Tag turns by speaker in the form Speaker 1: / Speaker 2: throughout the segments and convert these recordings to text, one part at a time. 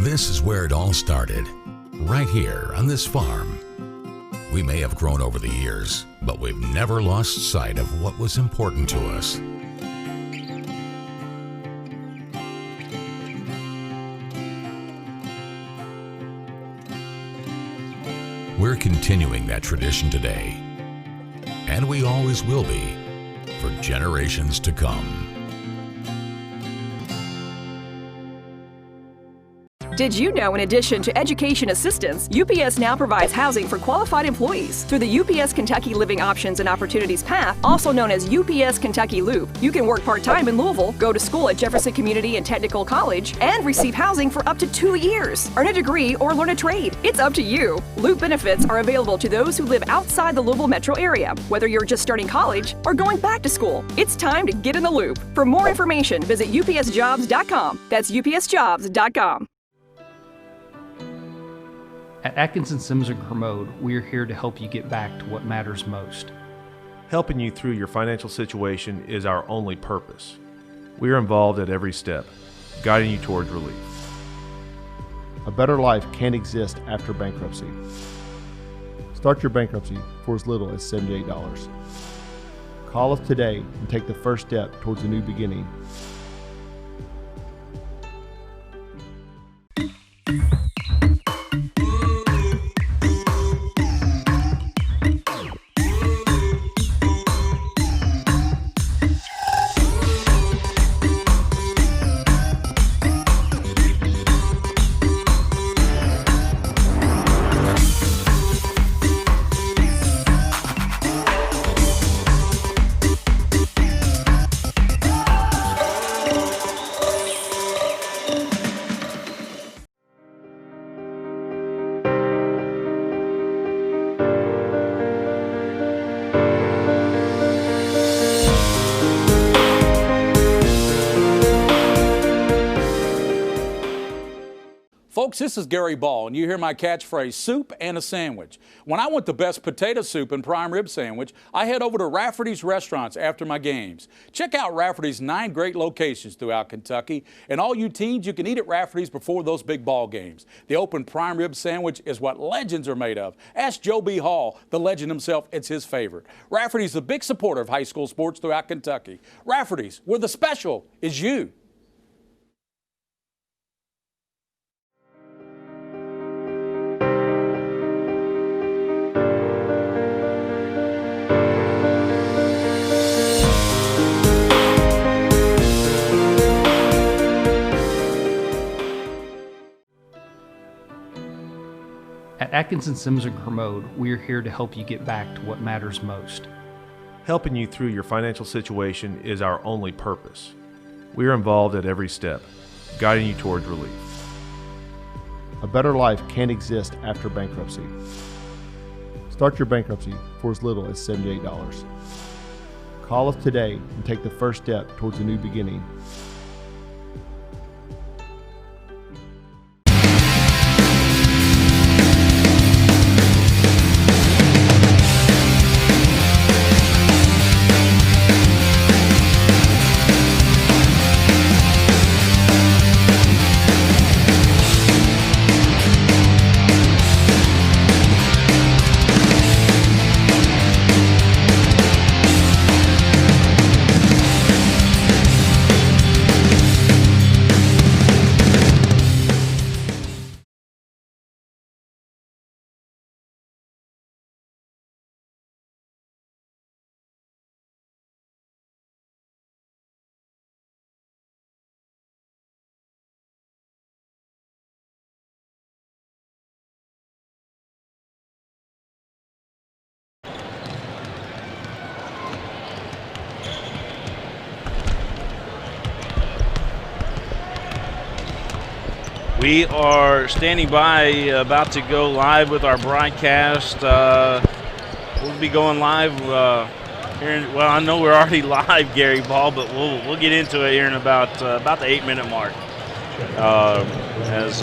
Speaker 1: This is where it all started, right here on this farm. We may have grown over the years, but we've never lost sight of what was important to us. We're continuing that tradition today, and we always will be for generations to come.
Speaker 2: Did you know, in addition to education assistance, UPS now provides housing for qualified employees through the UPS Kentucky Living Options and Opportunities Path, also known as UPS Kentucky Loop. You can work part-time in Louisville, go to school at Jefferson Community and Technical College, and receive housing for up to 2 years. Earn a degree or learn a trade. It's up to you. Loop benefits are available to those who live outside the Louisville metro area, whether you're just starting college or going back to school. It's time to get in the loop. For more information, visit upsjobs.com. That's upsjobs.com.
Speaker 3: At Atkinson Sims & Kermode, we are here to help you get back to what matters most.
Speaker 4: Helping you through your financial situation is our only purpose. We are involved at every step, guiding you towards relief.
Speaker 5: A better life can't exist after bankruptcy. Start your bankruptcy for as little as $78. Call us today and take the first step towards a new beginning.
Speaker 6: Folks, this is Gary Ball, and you hear my catchphrase, soup and a sandwich. When I want the best potato soup and prime rib sandwich, I head over to Rafferty's Restaurants after my games. Check out Rafferty's 9 great locations throughout Kentucky, and all you teens, you can eat at Rafferty's before those big ball games. The open prime rib sandwich is what legends are made of. Ask Joe B. Hall, the legend himself, it's his favorite. Rafferty's a big supporter of high school sports throughout Kentucky. Rafferty's, where the special is you.
Speaker 3: At Atkinson Sims & Kermode, we are here to help you get back to what matters most.
Speaker 4: Helping you through your financial situation is our only purpose. We are involved at every step, guiding you towards relief.
Speaker 5: A better life can't exist after bankruptcy. Start your bankruptcy for as little as $78. Call us today and take the first step towards a new beginning.
Speaker 7: We are standing by, about to go live with our broadcast. We'll be going live here. Well, I know we're already live, Gary Ball, but we'll get into it here in about the 8-minute mark as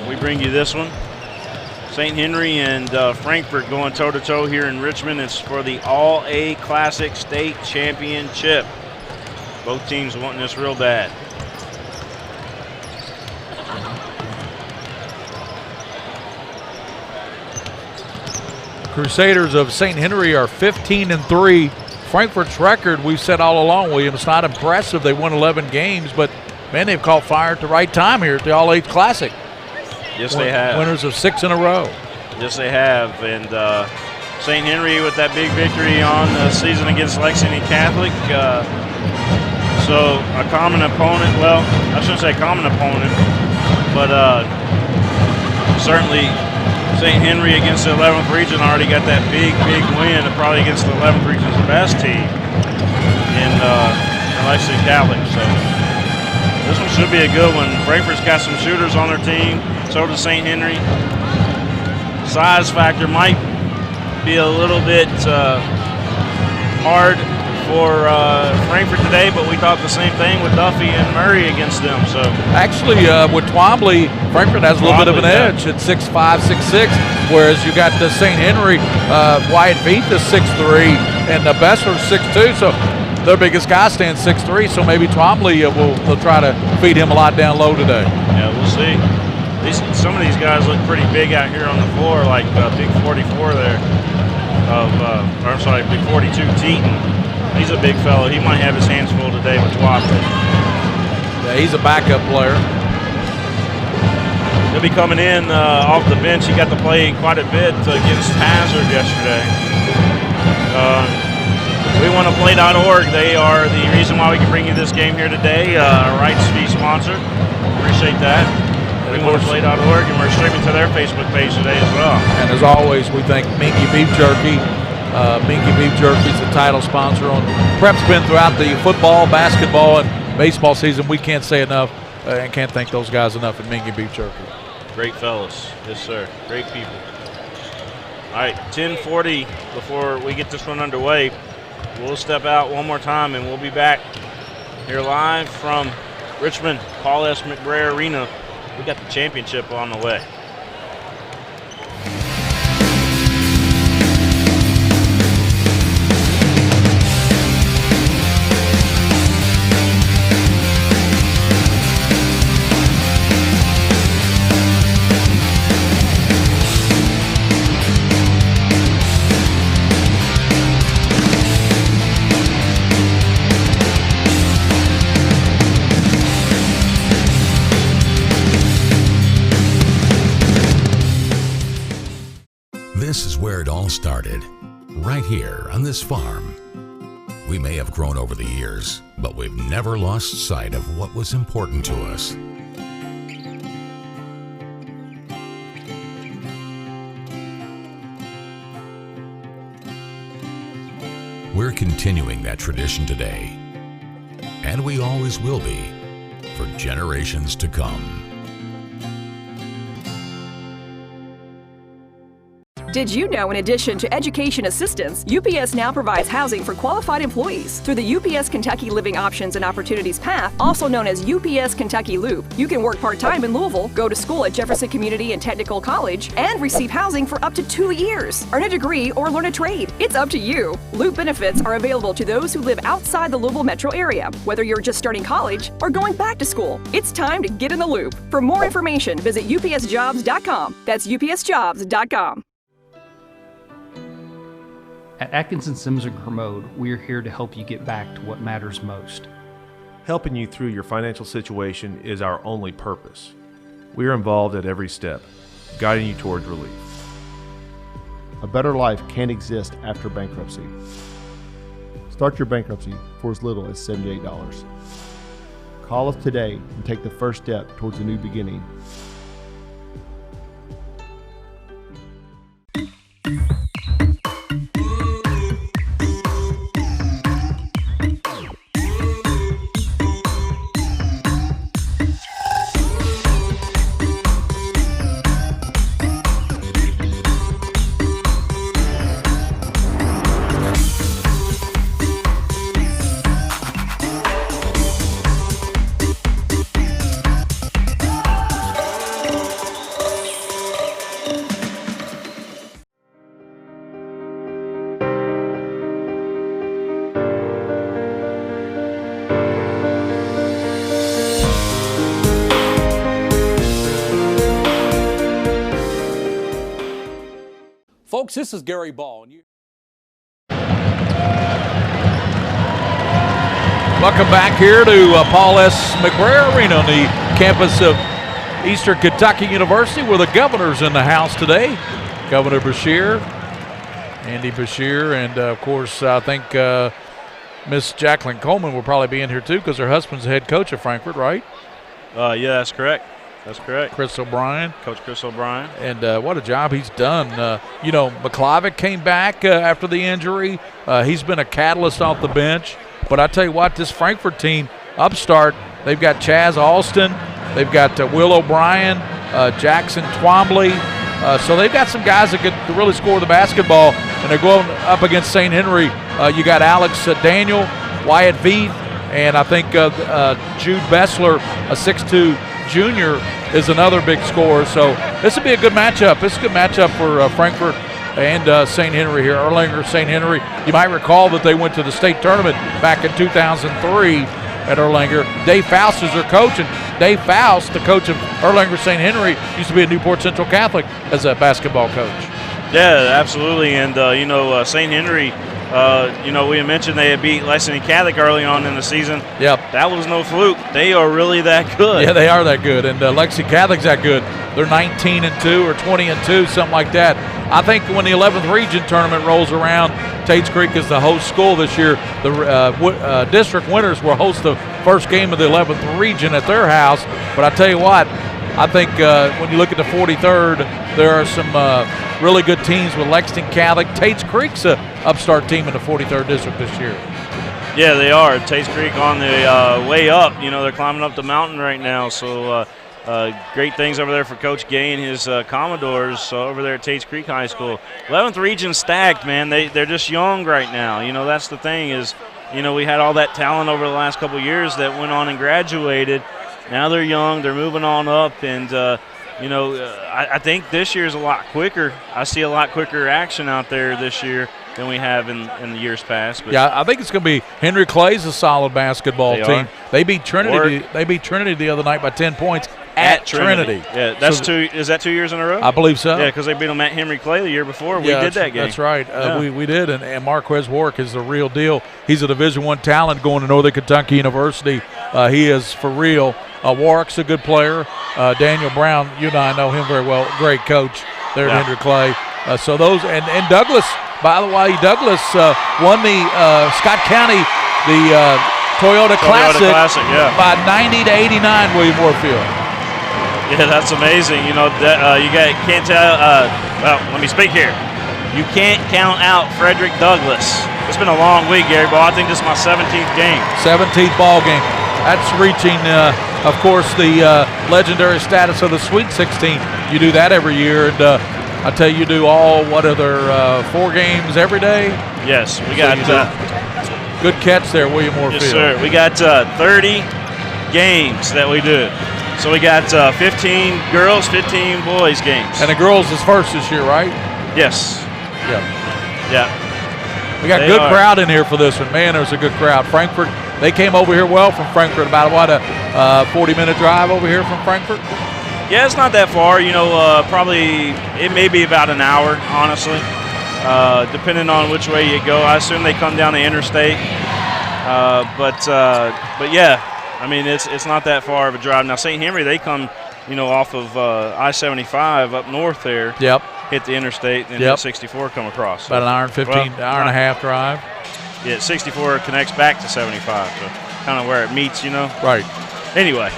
Speaker 7: we bring you this one. St. Henry and Frankfort going toe-to-toe here in Richmond. It's for the All-A Classic State Championship. Both teams wanting this real bad.
Speaker 8: Crusaders of St. Henry are 15-3. Frankfort's record, we've said all along, William, it's not impressive. They won 11 games, but, man, they've caught fire at the right time here at the All-Age Classic.
Speaker 7: Yes, they have.
Speaker 8: Winners of 6 in a row.
Speaker 7: Yes, they have. And St. Henry with that big victory on the season against Lexington Catholic. So a common opponent, well, I shouldn't say common opponent, but certainly St. Henry against the 11th region already got that big win, probably against the 11th region's best team in Lexington Catholic. So this one should be a good one. Frankfort's got some shooters on their team, so does St. Henry. Size factor might be a little bit hard for Frankfort today, but we thought the same thing with Duffy and Murray against them. So
Speaker 8: actually, with Twombly, Frankfort has a little bit of an edge at 6'5", 6'6", whereas you got the St. Henry, Wyatt Veith is 6'3", and the Bessler's 6'2", so their biggest guy stands 6'3", so maybe Twombly will try to feed him a lot down low today.
Speaker 7: Yeah, we'll see. Some of these guys look pretty big out here on the floor, like Big 44 there, Big 42 Teton. He's a big fellow. He might have his hands full today with Twombly.
Speaker 8: Yeah, he's a backup player.
Speaker 7: He'll be coming in off the bench. He got to play quite a bit against Hazard yesterday. We want to play.org. They are the reason why we can bring you this game here today. Rights fee sponsor. Appreciate that. We want to play.org, and we're streaming to their Facebook page today as well.
Speaker 8: And as always, we thank Minky Beef Jerky. Minky Beef Jerky is the title sponsor on Prep's been throughout the football, basketball, and baseball season. We can't say enough and can't thank those guys enough at Minky Beef Jerky.
Speaker 7: Great fellas. Yes, sir. Great people. All right, 10:40 before we get this one underway. We'll step out one more time, and we'll be back here live from Richmond, Paul S. McBrayer Arena. We got the championship on the way.
Speaker 1: This is where it all started, right here on this farm. We may have grown over the years, but we've never lost sight of what was important to us. We're continuing that tradition today, and we always will be for generations to come.
Speaker 2: Did you know, in addition to education assistance, UPS now provides housing for qualified employees through the UPS Kentucky Living Options and Opportunities Path, also known as UPS Kentucky Loop. You can work part-time in Louisville, go to school at Jefferson Community and Technical College, and receive housing for up to 2 years. Earn a degree or learn a trade. It's up to you. Loop benefits are available to those who live outside the Louisville metro area, whether you're just starting college or going back to school. It's time to get in the loop. For more information, visit upsjobs.com. That's upsjobs.com.
Speaker 3: At Atkinson, Sims & Kermode, we're here to help you get back to what matters most.
Speaker 4: Helping you through your financial situation is our only purpose. We are involved at every step, guiding you towards relief.
Speaker 5: A better life can't exist after bankruptcy. Start your bankruptcy for as little as $78. Call us today and take the first step towards a new beginning.
Speaker 6: Folks, this is Gary Ball.
Speaker 8: Welcome back here to Paul S. McBrayer Arena on the campus of Eastern Kentucky University, where the governor's in the house today. Governor Beshear, Andy Beshear, and of course, I think Miss Jacqueline Coleman will probably be in here too, because her husband's the head coach of Frankfort, right?
Speaker 7: Yeah, that's correct. That's correct.
Speaker 8: Chris O'Brien.
Speaker 7: Coach Chris O'Brien.
Speaker 8: And what a job he's done. McClavic came back after the injury. He's been a catalyst off the bench. But I tell you what, this Frankfort team, upstart, they've got Chaz Alston, they've got Will O'Brien, Jackson Twombly. So they've got some guys that could really score the basketball, and they're going up against St. Henry. You got Alex Daniel, Wyatt Veith, and I think Jude Bessler, a 6'2 junior, is another big scorer. So this would be a good matchup. This is a good matchup for Frankfort and St. Henry here. Erlanger, St. Henry. You might recall that they went to the state tournament back in 2003 at Erlanger. Dave Faust is their coach, and Dave Faust, the coach of Erlanger St. Henry, used to be at Newport Central Catholic as a basketball coach.
Speaker 7: Yeah, absolutely. And, St. Henry, we had mentioned they had beat Lexington Catholic early on in the season.
Speaker 8: Yep.
Speaker 7: That was no fluke. They are really that good.
Speaker 8: Yeah, they are that good. And Lexington Catholic's that good. They're 19-2 or 20-2, something like that. I think when the 11th region tournament rolls around, Tates Creek is the host school this year. The district winners will host the first game of the 11th region at their house. But I tell you what, I think when you look at the 43rd, there are some really good teams with Lexington Catholic. Tates Creek's an upstart team in the 43rd district this year.
Speaker 7: Yeah, they are. Tates Creek on the way up. They're climbing up the mountain right now. So great things over there for Coach Gay and his Commodores over there at Tates Creek High School. 11th region stacked, man. They're just young right now. That's the thing is, we had all that talent over the last couple of years that went on and graduated. Now they're young. They're moving on up, and I think this year's a lot quicker. I see a lot quicker action out there this year than we have in the years past. But
Speaker 8: yeah, I think it's going to be Henry Clay's a solid basketball team. They beat Trinity. They beat Trinity the other night by 10 points at Trinity.
Speaker 7: Yeah, that's Is that 2 years in a row?
Speaker 8: I believe so.
Speaker 7: Yeah, because they beat them at Henry Clay the year before. We did that game.
Speaker 8: That's right. We did, and Marquez Warwick is the real deal. He's a Division I talent going to Northern Kentucky University. He is for real. Warwick's a good player. Daniel Brown, you and I know him very well. Great coach there at Henry Clay. So those and Douglas. By the way, Douglas won the Scott County Toyota Classic by 90-89. William Warfield.
Speaker 7: Yeah, that's amazing. You can't tell. Let me speak here. You can't count out Frederick Douglass. It's been a long week, Gary Ball. I think this is my 17th game.
Speaker 8: 17th ball game. That's reaching, of course, the legendary status of the Sweet 16. You do that every year, and I tell you, do all 4 games every day.
Speaker 7: Yes, we got.
Speaker 8: Good catch there, William Warfield.
Speaker 7: Yes, sir. We got 30 games that we do. So we got 15 girls, 15 boys games.
Speaker 8: And the girls is first this year, right?
Speaker 7: Yes. Yeah.
Speaker 8: We got a good crowd in here for this one. Man, there's a good crowd. Frankfort, they came over here well from Frankfort. About a 40-minute drive over here from Frankfort?
Speaker 7: Yeah, it's not that far. Probably it may be about an hour, honestly, depending on which way you go. I assume they come down the interstate. But yeah. I mean, it's not that far of a drive. Now, St. Henry, they come, off of I-75 up north there.
Speaker 8: Yep.
Speaker 7: Hit the interstate and hit 64 come across.
Speaker 8: About an hour and 15, hour and a half drive.
Speaker 7: Yeah, 64 connects back to 75, so kind of where it meets,
Speaker 8: Right.
Speaker 7: Anyway,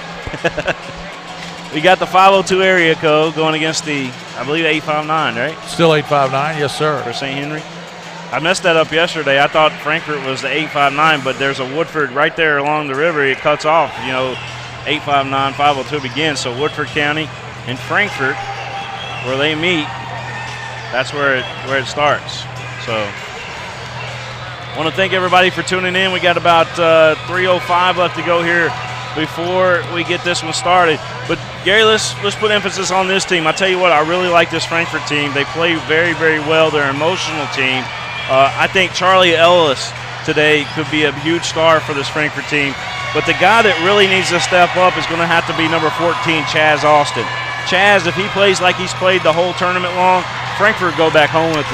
Speaker 7: we got the 502 area code going against the, I believe, 859, right?
Speaker 8: Still 859, yes, sir.
Speaker 7: For St. Henry. I messed that up yesterday. I thought Frankfort was the 859, but there's a Woodford right there along the river. It cuts off, 859, 502 begins. So Woodford County and Frankfort, where they meet, that's where it starts. So I want to thank everybody for tuning in. We got about 3:05 left to go here before we get this one started. But Gary, let's put emphasis on this team. I tell you what, I really like this Frankfort team. They play very, very well. They're an emotional team. I think Charlie Ellis today could be a huge star for this Frankfort team. But the guy that really needs to step up is going to have to be number 14, Chaz Alston. Chaz, if he plays like he's played the whole tournament long, Frankfort go back home with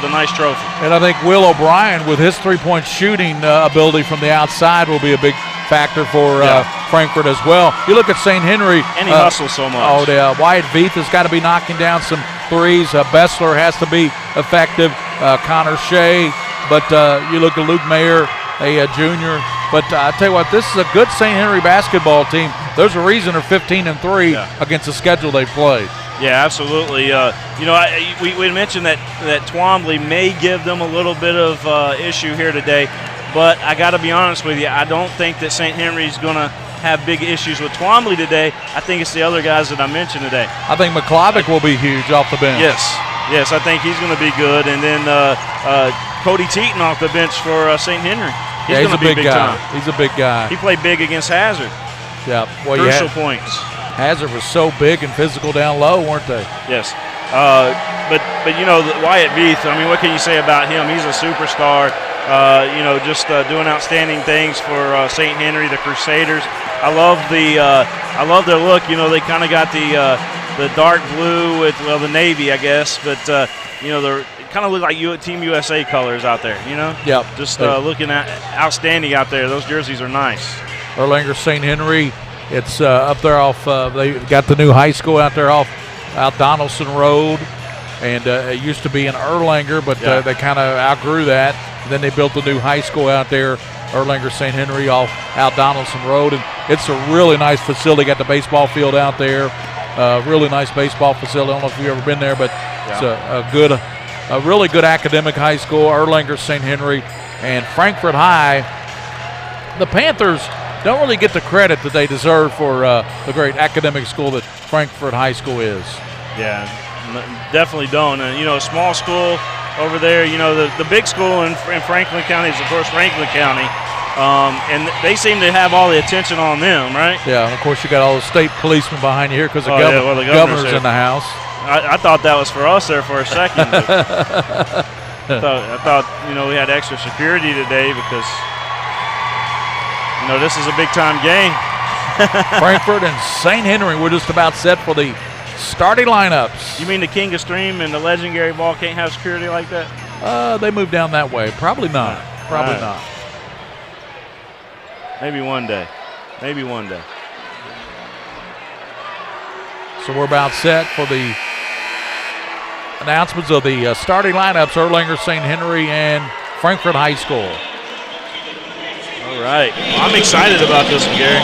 Speaker 7: a nice trophy.
Speaker 8: And I think Will O'Brien, with his three-point shooting ability from the outside, will be a big factor for Frankfort as well. You look at St. Henry.
Speaker 7: And he hustles so much.
Speaker 8: Oh, yeah. Wyatt Veith has got to be knocking down some threes. Bessler has to be effective. Connor Shea. But you look at Luke Mayer, a junior. But I tell you what, this is a good St. Henry basketball team. There's a reason they're 15-3 against the schedule they played.
Speaker 7: Yeah, absolutely. We mentioned that Twombly may give them a little bit of issue here today, but I got to be honest with you, I don't think that St. Henry's going to have big issues with Twombly today. I think it's the other guys that I mentioned today.
Speaker 8: I think McClavic will be huge off the bench.
Speaker 7: Yes, I think he's going to be good. And then Cody Teaton off the bench for St. Henry.
Speaker 8: He's a big guy. He's a big guy.
Speaker 7: He played big against Hazard.
Speaker 8: Yeah, well,
Speaker 7: crucial points.
Speaker 8: Hazard was so big and physical down low, weren't they?
Speaker 7: Yes. But Wyatt Veith, I mean, what can you say about him? He's a superstar, just doing outstanding things for St. Henry, the Crusaders. I love their look. They kind of got the dark blue with, the navy, I guess, but, they're kind of look like Team USA colors out there,
Speaker 8: Yeah.
Speaker 7: Just looking at outstanding out there. Those jerseys are nice.
Speaker 8: Erlanger St. Henry, it's up there off, they got the new high school out there out Donaldson Road, and it used to be in Erlanger, but they kind of outgrew that. And then they built the new high school out there, Erlanger St. Henry, out Donaldson Road, and it's a really nice facility. Got the baseball field out there, really nice baseball facility. I don't know if you've ever been there, but it's a really good academic high school, Erlanger St. Henry, and Frankfort High. The Panthers don't really get the credit that they deserve for the great academic school that Frankfort High School is.
Speaker 7: Yeah, definitely don't. And, a small school over there, the big school in Franklin County is, of course, Franklin County. And they seem to have all the attention on them, right?
Speaker 8: Yeah, and of course you got all the state policemen behind you here because the governor's in the house.
Speaker 7: I thought that was for us there for a second. I thought we had extra security today because this is a big time game.
Speaker 8: Frankfort and St. Henry, we're just about set for the starting lineups.
Speaker 7: You mean the King of Stream and the legendary ball can't have security like that?
Speaker 8: They moved down that way. Probably not. Probably not.
Speaker 7: Maybe one day.
Speaker 8: So we're about set for the announcements of the starting lineups, Erlanger St. Henry and Frankfort High School.
Speaker 7: All right. I'm excited about this one, Gary.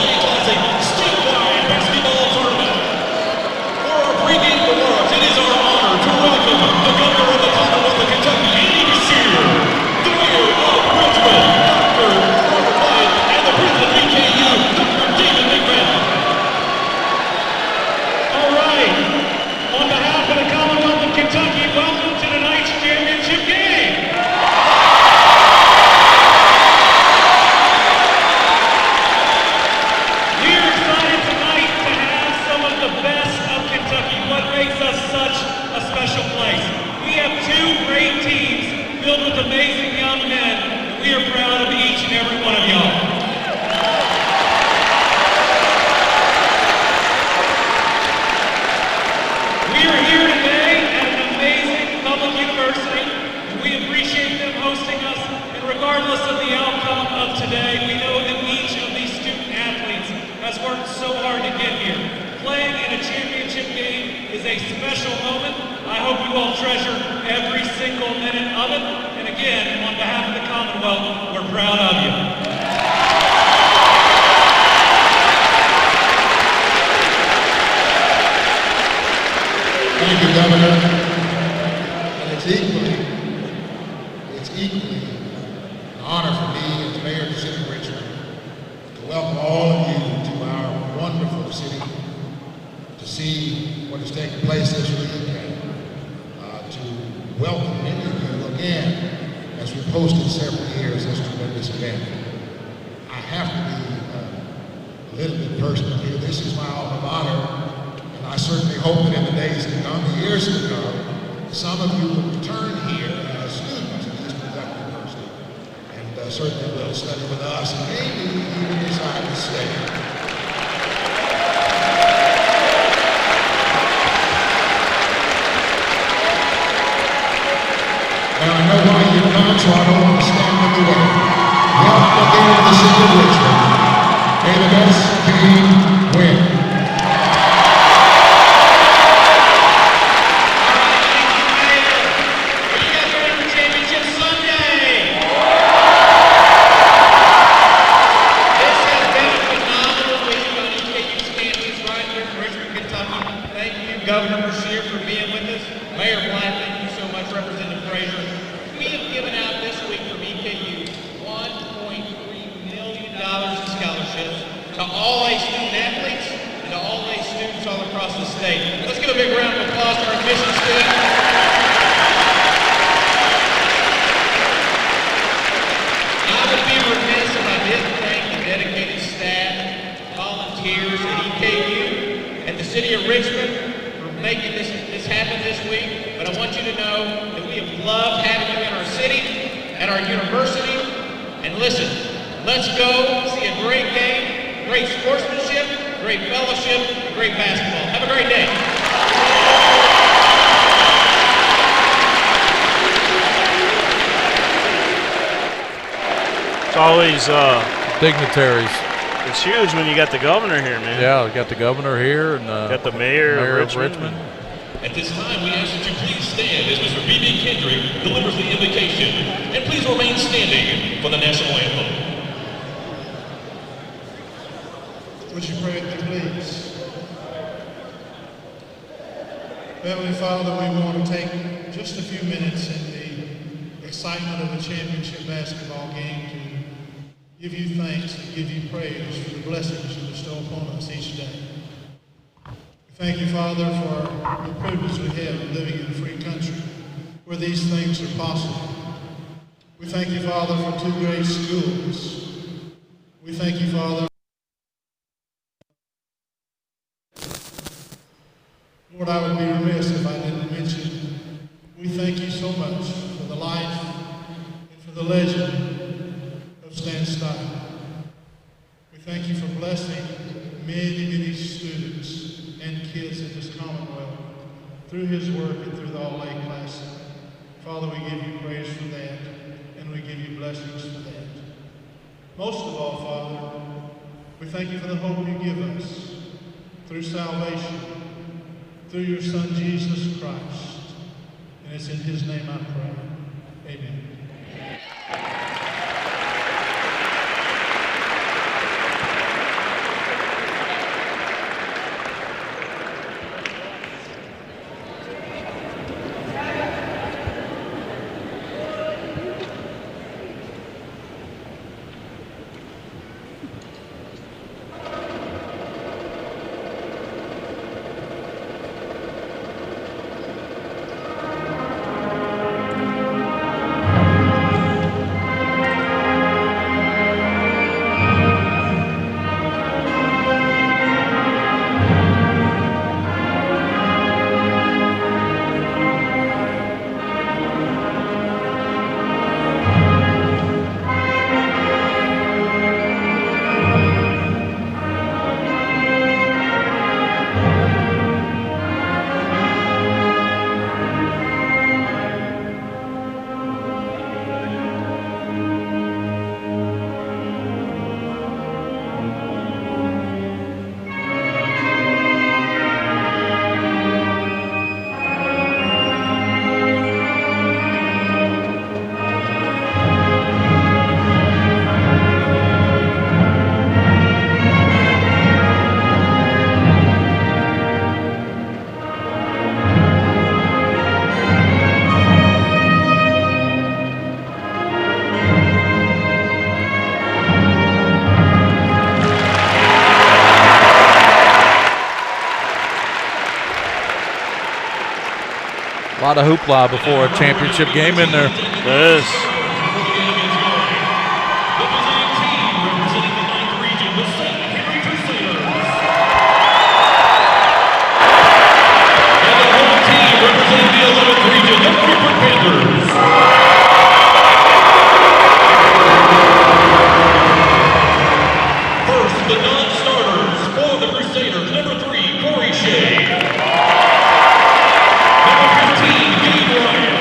Speaker 9: Thank you, Governor. And it's equally an honor for me as Mayor of the City of Richmond to welcome all of you to our wonderful city, to see what has taken place this week, and to welcome many of you again as we've hosted several years this tremendous event. I have to be a little bit personal here. This is my alma mater. I certainly hope that in the days to come, the years to come, some of you will return here as students at this productive university, and certainly will study with us, and maybe even decide to stay. I know why you've come, so I don't want to stand in the way. Welcome again to the city of Richmond. May the best team win.
Speaker 10: Governor Bashir for being with us. Mayor Black, thank you so much. Representative Fraser. We have given out this week from EKU $1.3 million in scholarships to all A student athletes and to all A students all across the state. Let's give a big round of applause to our admissions team. I would be remiss if I didn't thank the dedicated staff, volunteers at EKU, and the city of Richmond, making this happen this week, but I want you to know that we have loved having you in our city, at our university, and listen, let's go see a great game, great sportsmanship, great fellowship, and great basketball. Have a great day.
Speaker 7: It's always
Speaker 8: dignitaries.
Speaker 7: It's huge when you got the governor here, man.
Speaker 8: Yeah, we got the governor here and
Speaker 7: got the mayor
Speaker 8: of Richmond.
Speaker 11: At this time, we ask that you please stand as Mr. B.B. Kendrick delivers the invocation, and please remain standing for the national anthem.
Speaker 9: Would you pray with me, please? Heavenly Father, we want to take just a few minutes in the excitement of a championship basketball game to give you thanks and give you praise for the blessings you bestow upon us each day. We thank you, Father, for the privilege we have of living in a free country where these things are possible. We thank you, Father, for 2 great schools. We thank you, Father. Lord, I would be remiss if I didn't mention, we thank you so much for the life and for the legend of Stan Stein. We thank you for blessing many, many students and kids in this Commonwealth through his work and through the All-A Classic. Father, we give you praise for that, and we give you blessings for that. Most of all, Father, we thank you for the hope you give us through salvation, through your Son, Jesus Christ. And it's in his name I pray. Amen.
Speaker 8: A lot of hoopla before a championship game in there.
Speaker 7: Yes.
Speaker 11: First, the non-starters for the Crusaders. Number 3, Corey Shea. Number 15, Gabe Ryan.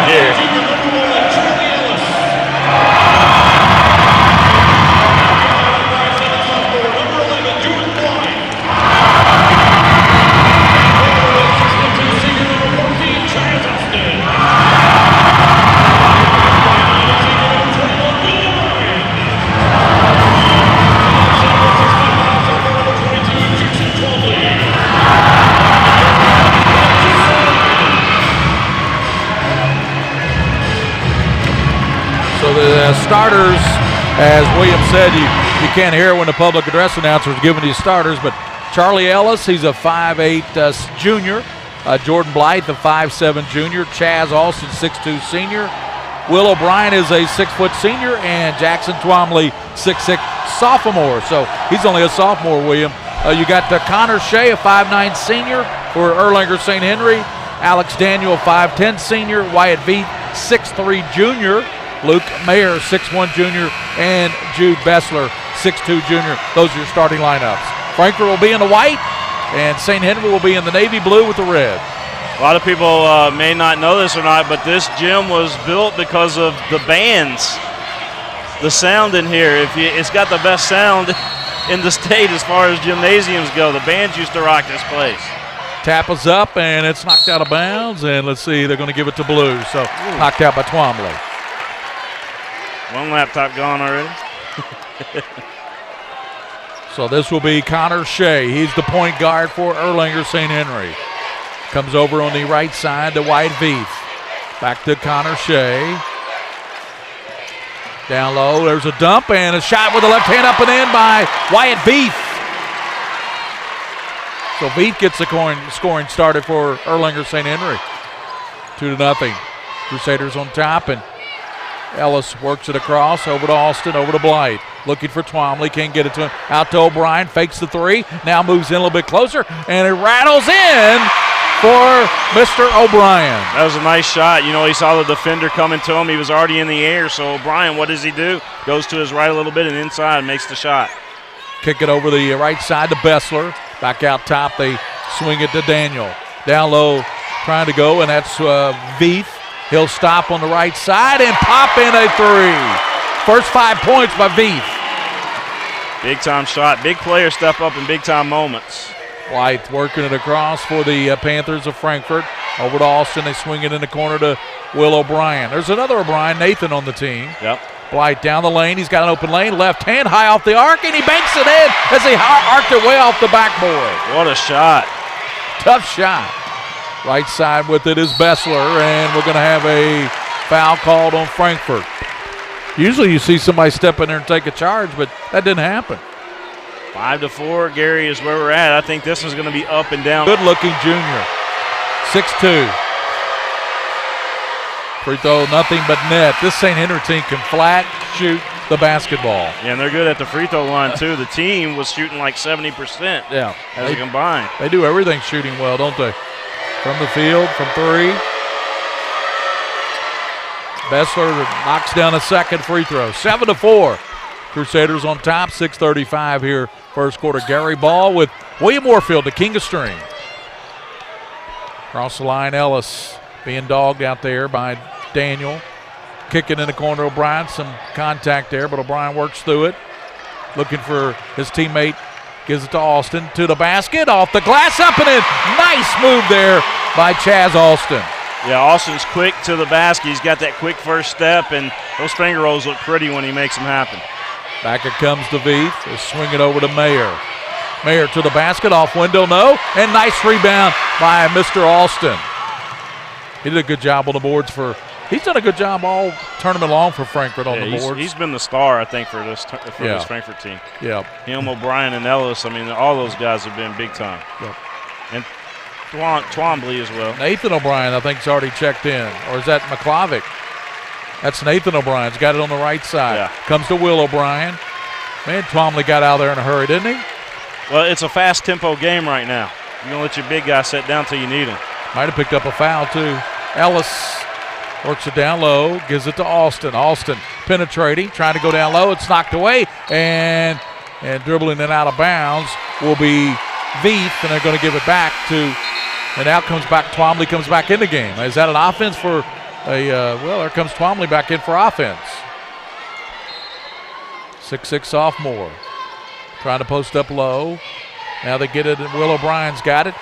Speaker 7: here.
Speaker 8: So the starters, as William said, you can't hear when the public address announcer is giving you starters, but Charlie Ellis, he's a 5'8" junior. Jordan Blythe, a 5'7" junior. Chaz Alston, 6'2" senior. Will O'Brien is a 6-foot senior, and Jackson Twomley, 6'6" sophomore. So he's only a sophomore, William. You got Connor Shea, a 5'9" senior for Erlanger St. Henry. Alex Daniel, 5'10" senior. Wyatt Veith, 6'3" junior. Luke Mayer, 6'1" junior. And Jude Bessler, 6'2" junior. Those are your starting lineups. Frankfort will be in the white, and St. Henry will be in the navy blue with the red.
Speaker 7: A lot of people may not know this or not, but this gym was built because of the bands. The sound in here, it's got the best sound in the state as far as gymnasiums go. The bands used to rock this place.
Speaker 8: Tap is up, and it's knocked out of bounds, and let's see, they're going to give it to Blue. So knocked out by Twomley.
Speaker 7: One laptop gone already.
Speaker 8: So this will be Connor Shea. He's the point guard for Erlanger St. Henry. Comes over on the right side to Wyatt Veith. Back to Connor Shea. Down low, there's a dump and a shot with the left hand up and in by Wyatt Veith. So Veith gets the scoring started for Erlanger St. Henry. 2-0. Crusaders on top, and Ellis works it across over to Alston, over to Blight. Looking for Twomley, can't get it to him. Out to O'Brien, fakes the three, now moves in a little bit closer, and it rattles in for Mr. O'Brien.
Speaker 7: That was a nice shot. You know, he saw the defender coming to him. He was already in the air, so O'Brien, what does he do? Goes to his right a little bit and inside makes the shot.
Speaker 8: Kick it over the right side to Bessler. Back out top, they swing it to Daniel. Down low, trying to go, and that's Veith. He'll stop on the right side and pop in a three. First 5 points by Veith.
Speaker 7: Big time shot. Big players step up in big time moments.
Speaker 8: White working it across for the Panthers of Frankfort. Over to Alston, they swing it in the corner to Will O'Brien. There's another O'Brien, Nathan on the team.
Speaker 7: Yep.
Speaker 8: Blight down the lane, he's got an open lane, left hand high off the arc, and he banks it in as he arced it way off the backboard.
Speaker 7: What a shot.
Speaker 8: Tough shot. Right side with it is Bessler, and we're going to have a foul called on Frankfort. Usually you see somebody step in there and take a charge, but that didn't happen.
Speaker 7: 5-4, Gary, is where we're at. I think this is going to be up and down.
Speaker 8: Good-looking junior, 6'2". Free throw, nothing but net. This St. Henry team can flat shoot the basketball.
Speaker 7: Yeah, and they're good at the free throw line, too. The team was shooting like 70%
Speaker 8: yeah,
Speaker 7: as a combined.
Speaker 8: They do everything shooting well, don't they? From the field, from three. Bessler knocks down a second free throw. 7-4. Crusaders on top, 6:35 here, first quarter. Gary Ball with William Warfield, the king of string. Across the line, Ellis being dogged out there by Daniel. Kicking in the corner, O'Brien. Some contact there, but O'Brien works through it. Looking for his teammate. Gives it to Alston, to the basket, off the glass, up and in. Nice move there by Chaz Alston.
Speaker 7: Yeah, Alston's quick to the basket. He's got that quick first step, and those finger rolls look pretty when he makes them happen.
Speaker 8: Back it comes to Veith. They swing it over to Mayer. Mayer to the basket, off window, no. And nice rebound by Mr. Alston. He did a good job on the boards he's done a good job all tournament long for Frankfort on the boards.
Speaker 7: He's been the star, I think, for this Frankfort team.
Speaker 8: Yeah.
Speaker 7: Him, O'Brien, and Ellis, I mean, all those guys have been big time.
Speaker 8: Yep.
Speaker 7: And Twombly as well.
Speaker 8: Nathan O'Brien, I think, has already checked in. Or is that McClavick? That's Nathan O'Brien's got it on the right side.
Speaker 7: Yeah.
Speaker 8: Comes to Will O'Brien. Man, Twombly got out there in a hurry, didn't he?
Speaker 7: Well, it's a fast tempo game right now. You're going to let your big guy sit down till you need him.
Speaker 8: Might have picked up a foul, too. Ellis works it down low, gives it to Alston. Alston penetrating, trying to go down low. It's knocked away, and dribbling it out of bounds will be Veith, and they're going to give it back to, and out comes back, Twombly comes back in the game. Is that an offense for there comes Twombly back in for offense. 6'6" sophomore. Trying to post up low. Now they get it, and Will O'Brien's got it.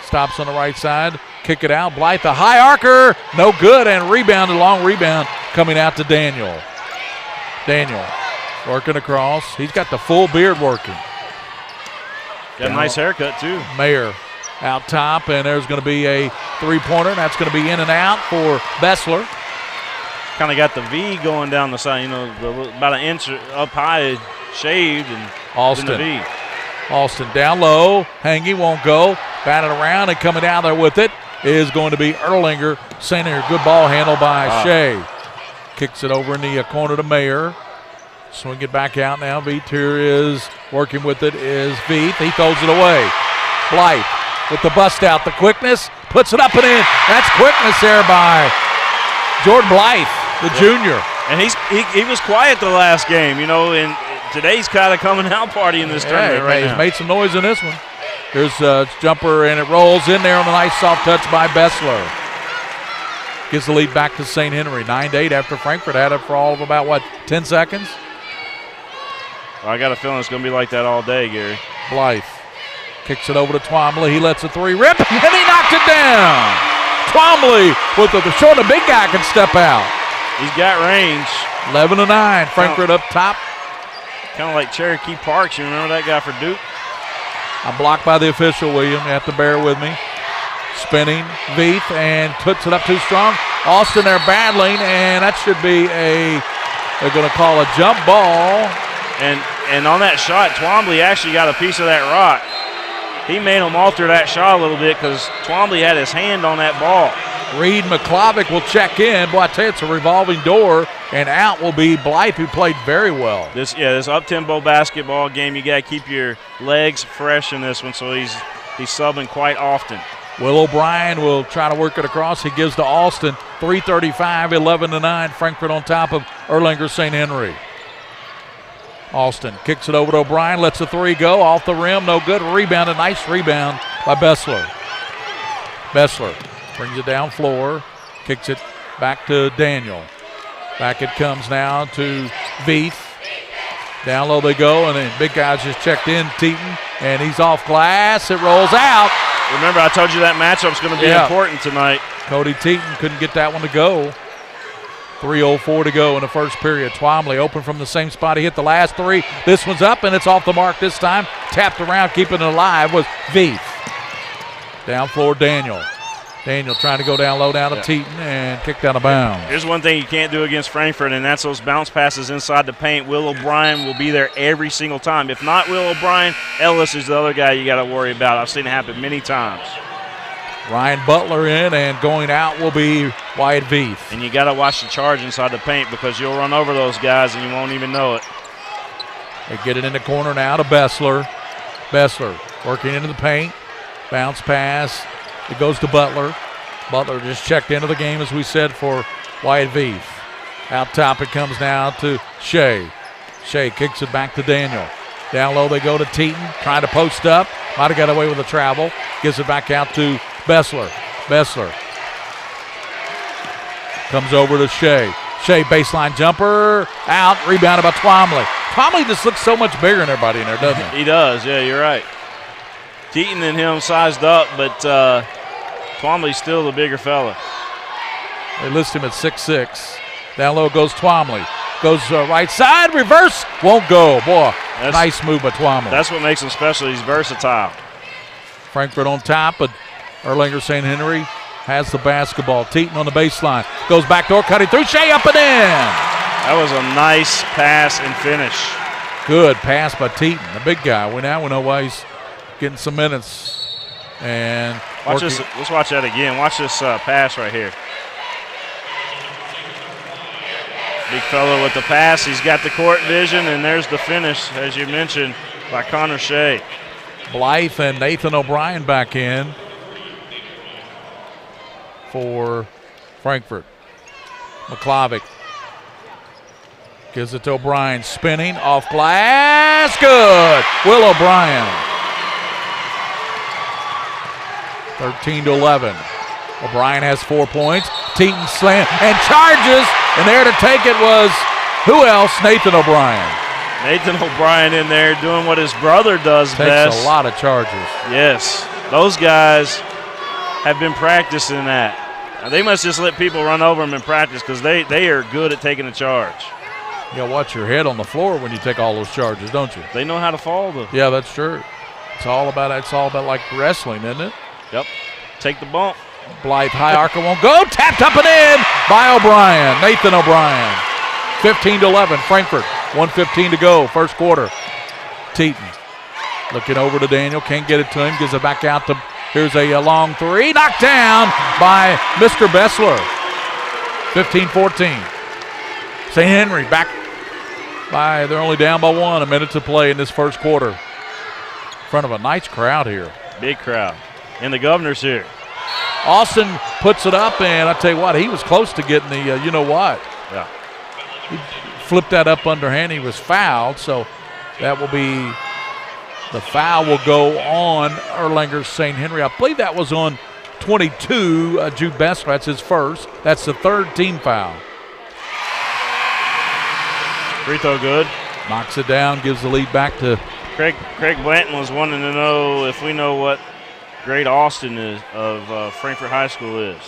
Speaker 8: Stops on the right side. Kick it out. Blythe, a high arcer. No good, and rebounded, long rebound coming out to Daniel. Daniel working across. He's got the full beard working.
Speaker 7: Got a nice haircut, too.
Speaker 8: Mayer out top, and there's going to be a three-pointer, and that's going to be in and out for Bessler.
Speaker 7: Kind of got the V going down the side, about an inch up high, shaved, and
Speaker 8: Alston.
Speaker 7: the V.
Speaker 8: Alston down low. Hangy won't go. Batted around, and coming down there with it is going to be Erlinger. Center, good ball handled by Shea. Kicks it over in the corner to Mayer. Swing it back out now. Veith here is working with it is Veith. He throws it away. Blythe with the bust out, the quickness, puts it up and in. That's quickness there by Jordan Blythe, the junior.
Speaker 7: And he was quiet the last game, and today's kind of coming out party in this tournament right now.
Speaker 8: He's made some noise in this one. Here's a jumper, and it rolls in there on a nice soft touch by Bessler. Gives the lead back to St. Henry, 9-8 after Frankfort had it for all of about, 10 seconds?
Speaker 7: Well, I got a feeling it's going to be like that all day, Gary.
Speaker 8: Blythe kicks it over to Twombly. He lets a three rip, and he knocked it down. Twombly with the short, the big guy can step out.
Speaker 7: He's got range.
Speaker 8: 11-9, Frankfort up top.
Speaker 7: Kind of like Cherokee Parks. You remember that guy for Duke?
Speaker 8: I'm blocked by the official, William. You have to bear with me. Spinning, Veith, and puts it up too strong. Austin there battling, and that should be they're going to call a jump ball.
Speaker 7: And on that shot, Twombly actually got a piece of that rock. He made him alter that shot a little bit because Twombly had his hand on that ball.
Speaker 8: Reed McClavick will check in. Boy, I tell you, it's a revolving door, and out will be Blythe, who played very well.
Speaker 7: This up-tempo basketball game, you got to keep your legs fresh in this one, so he's subbing quite often.
Speaker 8: Will O'Brien will try to work it across. He gives to Alston. 3:35, 11-9. Frankfort on top of Erlanger St. Henry. Alston kicks it over to O'Brien, lets the three go off the rim, no good. Rebound, a nice rebound by Bessler. Bessler brings it down floor, kicks it back to Daniel. Back it comes now to Veith. Down low they go, and then big guys just checked in, Teton, and he's off glass. It rolls out.
Speaker 7: Remember, I told you that matchup's going to be important tonight.
Speaker 8: Cody Teton couldn't get that one to go. 3:04 to go in the first period. Twombly open from the same spot he hit the last three. This one's up, and it's off the mark this time. Tapped around, keeping it alive was Veith. Down floor, Daniel. Daniel trying to go down low down to Teton and kicked out of bounds.
Speaker 7: Here's one thing you can't do against Frankfort, and that's those bounce passes inside the paint. Will O'Brien will be there every single time. If not Will O'Brien, Ellis is the other guy you got to worry about. I've seen it happen many times.
Speaker 8: Ryan Butler in, and going out will be Wyatt Veith.
Speaker 7: And you got to watch the charge inside the paint because you'll run over those guys and you won't even know it.
Speaker 8: They get it in the corner now to Bessler. Bessler working into the paint. Bounce pass. It goes to Butler. Butler just checked into the game, as we said, for Wyatt Veith. Out top it comes now to Shea. Shea kicks it back to Daniel. Down low they go to Teton, trying to post up. Might have got away with a travel. Gives it back out to Bessler. Bessler comes over to Shea. Shea baseline jumper. Out. Rebounded by Twombly. Twombly just looks so much bigger than everybody in there, doesn't he?
Speaker 7: He does. Yeah, you're right. Teton and him sized up, but Twombly's still the bigger fella.
Speaker 8: They list him at 6'6". Down low goes Twombly. Goes right side, reverse, won't go. Boy, nice move by Twombly.
Speaker 7: That's what makes him special. He's versatile.
Speaker 8: Frankfort on top, but Erlanger St. Henry has the basketball. Teton on the baseline. Goes backdoor, cutting through. Shea up and in.
Speaker 7: That was a nice pass and finish.
Speaker 8: Good pass by Teton, the big guy. We know why he's getting some minutes. And
Speaker 7: watch this. Let's watch that again. Watch this pass right here. Big fella with the pass. He's got the court vision, and there's the finish, as you mentioned, by Connor Shea.
Speaker 8: Blythe and Nathan O'Brien back in for Frankfort. McClavick gives it to O'Brien. Spinning off glass. Good. Will O'Brien. 13-11. O'Brien has 4 points. Teton slam and charges, and there to take it was who else? Nathan O'Brien.
Speaker 7: Nathan O'Brien in there doing what his brother does best.
Speaker 8: Takes a lot of charges.
Speaker 7: Yes, those guys have been practicing that. Now, they must just let people run over them in practice because they are good at taking a charge.
Speaker 8: You gotta watch your head on the floor when you take all those charges, don't you?
Speaker 7: They know how to fall, though.
Speaker 8: Yeah, that's true. It's all about like wrestling, isn't it?
Speaker 7: Yep. Take the bump.
Speaker 8: Blythe high archer won't go. Tapped up and in by O'Brien. Nathan O'Brien. 15-11. Frankfort. 1:15 to go. First quarter. Teton looking over to Daniel. Can't get it to him. Gives it back out to. Here's a long three. Knocked down by Mr. Bessler. 15-14. St. Henry back by. They're only down by one. A minute to play in this first quarter. In front of a nice crowd here.
Speaker 7: Big crowd. And the governor's here.
Speaker 8: Austin puts it up, and I tell you what, he was close to getting the you know what.
Speaker 7: Yeah.
Speaker 8: He flipped that up underhand. He was fouled, so that will be the foul will go on Erlanger St. Henry. I believe that was on 22, Jude Bessler. That's his first. That's the third team foul.
Speaker 7: Free throw good.
Speaker 8: Knocks it down, gives the lead back to
Speaker 7: Craig Blanton was wanting to know if we know what grade Austin is of Frankfort High School is.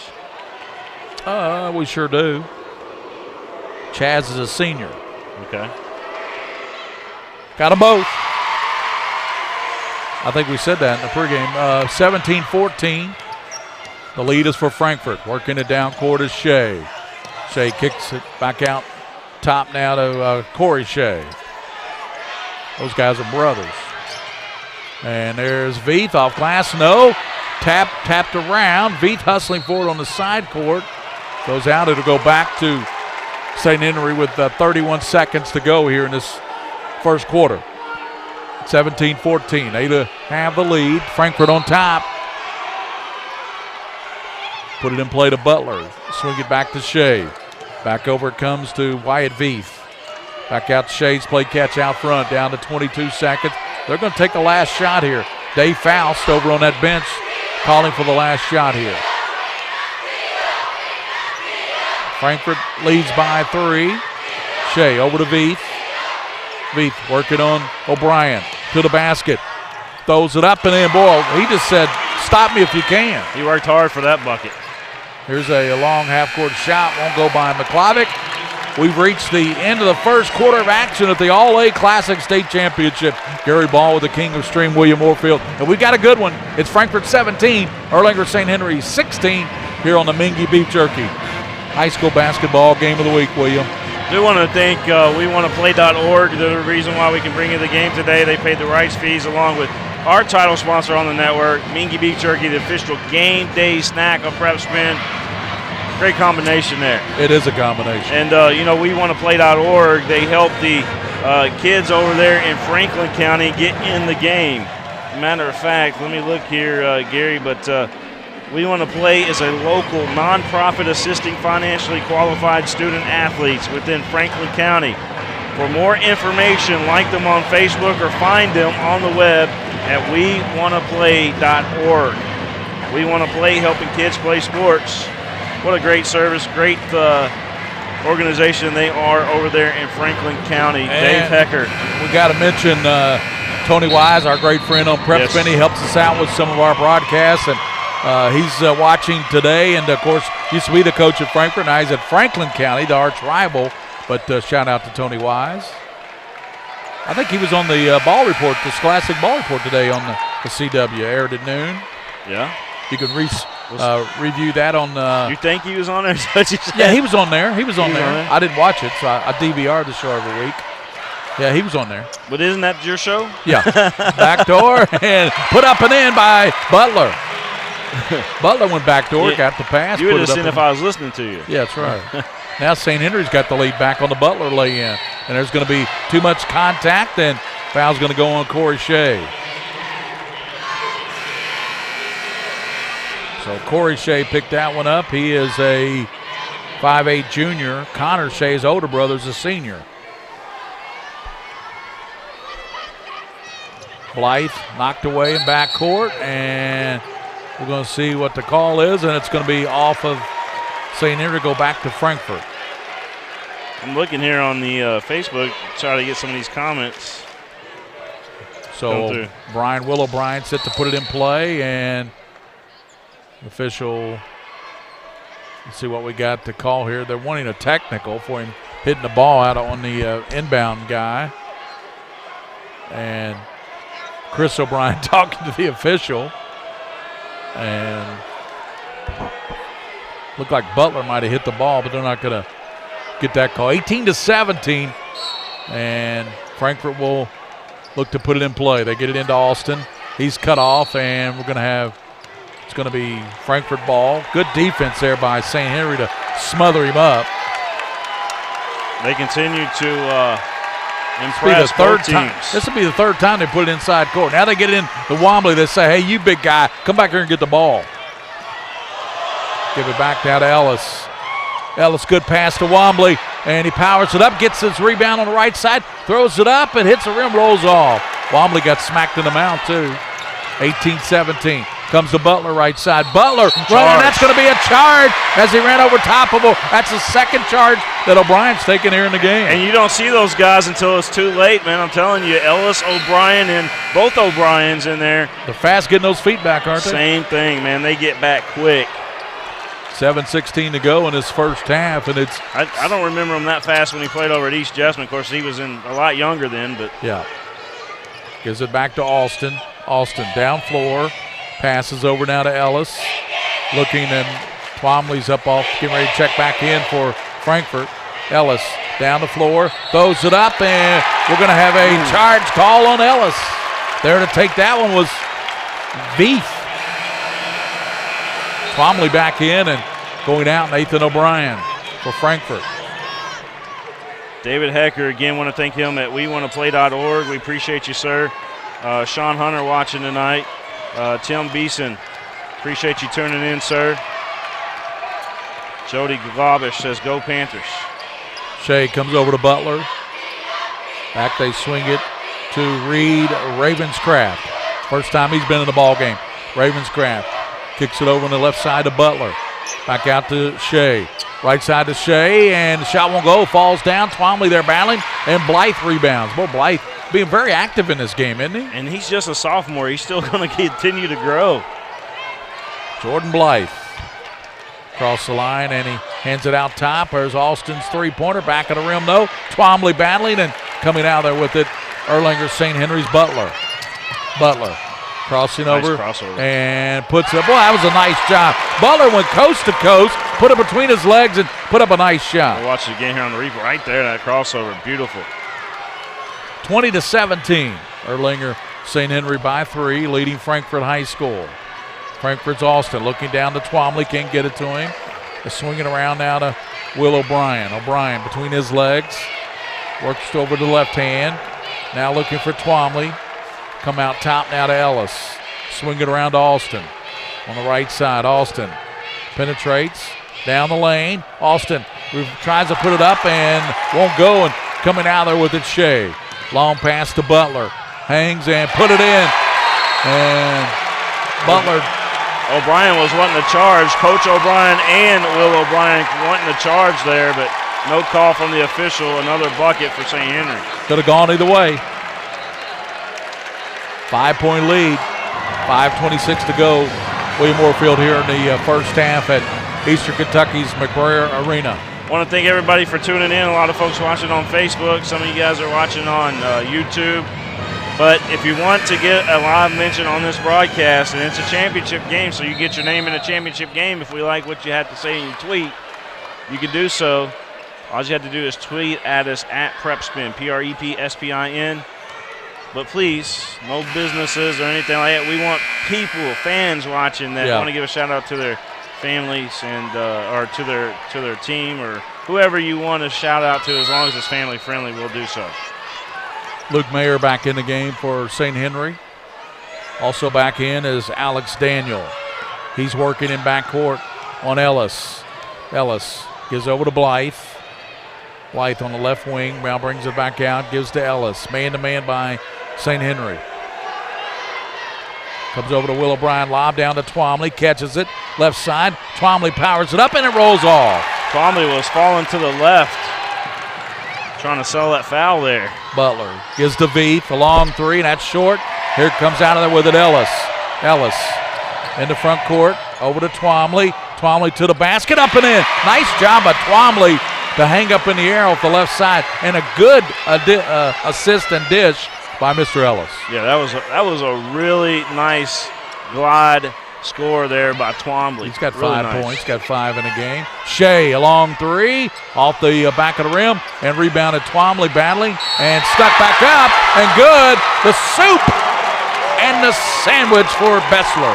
Speaker 8: We sure do. Chaz is a senior.
Speaker 7: Okay.
Speaker 8: Got them both. I think we said that in the pregame. 17-14. The lead is for Frankfort. Working it down court is Shea. Shea kicks it back out top now to Corey Shea. Those guys are brothers. And there's Veith off glass. No. Tapped around. Veith hustling forward on the side court. Goes out. It'll go back to St. Henry with 31 seconds to go here in this first quarter. 17-14. They have the lead. Frankfort on top. Put it in play to Butler. Swing it back to Shea. Back over it comes to Wyatt Veith. Back out to Shea's play catch out front. Down to 22 seconds. They're going to take the last shot here. Dave Faust over on that bench calling for the last shot here. Frankfort leads by 3. Shea over to Veith. Veith working on O'Brien to the basket. Throws it up and in. Boy, he just said, stop me if you can.
Speaker 7: He worked hard for that bucket.
Speaker 8: Here's a long half-court shot. Won't go by McClavick. We've reached the end of the first quarter of action at the All-A Classic State Championship. Gary Ball with the King of Stream, William Moorfield. And we've got a good one. It's Frankfort 17, Erlanger St. Henry 16 here on the Mingy Beef Jerky. High school basketball game of the week, William.
Speaker 7: Do want to thank WeWantToPlay.org. They're the reason why we can bring you the game today. They paid the rights fees along with our title sponsor on the network, Mingy Beef Jerky, the official game day snack of Prep Spin. Great combination there.
Speaker 8: It is a combination.
Speaker 7: And, WeWantToPlay.org, they help the kids over there in Franklin County get in the game. Matter of fact, let me look here, Gary, but We Want to Play is a local nonprofit assisting financially qualified student athletes within Franklin County. For more information, like them on Facebook or find them on the web at WeWantToPlay.org. We Want to Play, helping kids play sports. What a great service, great organization they are over there in Franklin County. And Dave Hecker.
Speaker 8: We got to mention Tony Wise, our great friend on Prep Spin. He helps us out with some of our broadcasts, and he's watching today. And, of course, used to be the coach at Frankfort. Now he's at Franklin County, the arch rival. But shout out to Tony Wise. I think he was on the ball report, the Scholastic Ball Report today on the CW. Aired at noon.
Speaker 7: Yeah.
Speaker 8: You can review that on.
Speaker 7: You think he was on there?
Speaker 8: Yeah, he was on there. He was on there. I didn't watch it, so I DVR the show every week. Yeah, he was on there.
Speaker 7: But isn't that your show?
Speaker 8: Yeah. Backdoor and put up and in by Butler. Butler went backdoor, got the pass.
Speaker 7: You would have seen if I was listening to you.
Speaker 8: Yeah, that's right. Now St. Henry's got the lead back on the Butler lay-in. And there's going to be too much contact, and foul's going to go on Corey Shea. So Corey Shea picked that one up. He is a 5'8 junior. Connor Shea's older brother is a senior. Blythe knocked away in backcourt, and we're going to see what the call is, and it's going to be off of St. Henry go back to Frankfort.
Speaker 7: I'm looking here on the Facebook, try to get some of these comments.
Speaker 8: So Brian Will-O'Brien set to put it in play, and official, let's see what we got to call here. They're wanting a technical for him hitting the ball out on the inbound guy. And Chris O'Brien talking to the official. And looked like Butler might have hit the ball, but they're not going to get that call. 18-17, and Frankfort will look to put it in play. They get it into Alston. He's cut off, and we're going to have, it's going to be Frankfort ball. Good defense there by St. Henry to smother him up.
Speaker 7: They continue to impress both teams.
Speaker 8: This will be the third time they put it inside court. Now they get it in the Wombly. They say, hey, you big guy, come back here and get the ball. Give it back now to Ellis. Ellis, good pass to Wombly, and he powers it up, gets his rebound on the right side, throws it up, and hits the rim, rolls off. Wombly got smacked in the mouth, too. 18-17. Comes to Butler right side. Butler running, that's going to be a charge as he ran over top of him. That's the second charge that O'Brien's taking here in the game.
Speaker 7: And you don't see those guys until it's too late, man. I'm telling you, Ellis, O'Brien, and both O'Briens in there.
Speaker 8: They're fast getting those feet back, aren't they?
Speaker 7: Same thing, man. They get back quick.
Speaker 8: 7:16 to go in his first half, and it's.
Speaker 7: I don't remember him that fast when he played over at East Jessamine. Of course, he was in a lot younger then, but.
Speaker 8: Yeah. Gives it back to Alston. Alston down floor. Passes over now to Ellis. Looking, and Twombly's up off, getting ready to check back in for Frankfort. Ellis down the floor, throws it up, and we're going to have a charge call on Ellis. There to take that one was Beef. Twombly back in and going out, Nathan O'Brien for Frankfort.
Speaker 7: David Hecker, again, want to thank him at WeWantToPlay.org. We appreciate you, sir. Sean Hunter watching tonight. Tim Beeson, appreciate you tuning in, sir. Jody Glabish says, go Panthers.
Speaker 8: Shea comes over to Butler. Back they swing it to Reed Ravenscraft. First time he's been in the ball game. Ravenscraft kicks it over on the left side to Butler. Back out to Shea. Right side to Shea, and the shot won't go. Falls down. Twombly there battling, and Blythe rebounds. Boy, Blythe being very active in this game, isn't he?
Speaker 7: And he's just a sophomore. He's still going to continue to grow.
Speaker 8: Jordan Blythe across the line, and he hands it out top. There's Alston's three-pointer. Back of the rim, though. Twombly battling, and coming out there with it, Erlanger St. Henry's Butler. Butler crossing
Speaker 7: nice
Speaker 8: over
Speaker 7: crossover.
Speaker 8: And puts it. Boy, that was a nice job. Butler went coast to coast, put it between his legs, and put up a nice shot.
Speaker 7: We'll watch it again here on the replay. Right there, that crossover. Beautiful.
Speaker 8: 20-17. Erlanger St. Henry by 3, leading Frankfort High School. Frankfort's Alston looking down to Twombly, can't get it to him. They're swinging around now to Will O'Brien. O'Brien between his legs, works over to the left hand. Now looking for Twombly. Come out top now to Ellis. Swing it around to Alston. On the right side, Alston penetrates down the lane. Alston tries to put it up and won't go, and coming out there with it, Shea. Long pass to Butler. Hangs and put it in. And Butler.
Speaker 7: O'Brien was wanting to charge. Coach O'Brien and Will O'Brien wanting to charge there, but no call from the official. Another bucket for St. Henry.
Speaker 8: Could have gone either way. 5-point lead. 5:26 to go. William Moore here in the first half at Eastern Kentucky's McBrayer Arena.
Speaker 7: I want to thank everybody for tuning in. A lot of folks watching on Facebook. Some of you guys are watching on YouTube. But if you want to get a live mention on this broadcast, and it's a championship game, so you get your name in a championship game, if we like what you have to say in your tweet, you can do so. All you have to do is tweet at us at PrepSpin, PrepSpin. But please, no businesses or anything like that. We want people, fans watching that want to give a shout out to their families and or to their team or whoever you want to shout out to. As long as it's family friendly, we'll do so.
Speaker 8: Luke Mayer back in the game for St. Henry. Also back in is Alex Daniel. He's working in backcourt on Ellis. Ellis gives over to Blythe. Blythe on the left wing, now brings it back out, gives to Ellis. Man-to-man by St. Henry. Comes over to Will O'Brien, lob down to Twomley, catches it, left side. Twomley powers it up, and it rolls off.
Speaker 7: Twomley was falling to the left, trying to sell that foul there.
Speaker 8: Butler gives to Veith, a long three, and that's short. Here comes out of there with it Ellis. Ellis in the front court, over to Twomley. Twomley to the basket, up and in. Nice job by Twomley to hang up in the air off the left side, and a good assist and dish by Mr. Ellis.
Speaker 7: Yeah, that was a really nice glide score there by Twomley.
Speaker 8: He's got
Speaker 7: really
Speaker 8: 5
Speaker 7: nice.
Speaker 8: points, got 5 in the game. Shea, a long three, off the back of the rim, and rebounded Twomley battling, and stuck back up, and good. The soup and the sandwich for Bessler.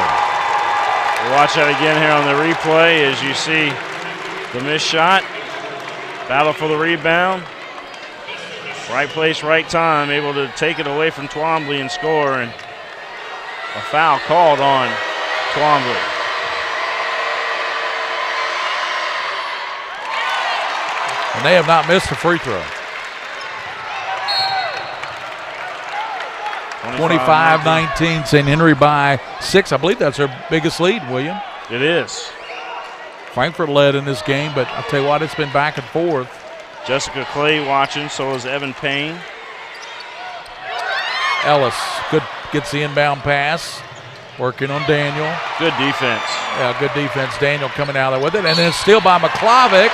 Speaker 7: We'll watch that again here on the replay as you see the missed shot. Battle for the rebound. Right place, right time, able to take it away from Twomley and score, and a foul called on Twomley.
Speaker 8: And they have not missed a free throw. 25-19, St. Henry by 6. I believe that's their biggest lead, William.
Speaker 7: It is.
Speaker 8: Frankfort led in this game, but I'll tell you what, it's been back and forth.
Speaker 7: Jessica Clay watching, so is Evan Payne.
Speaker 8: Ellis gets the inbound pass, working on Daniel.
Speaker 7: Good defense.
Speaker 8: Yeah, good defense. Daniel coming out there with it, and then steal by McClavic,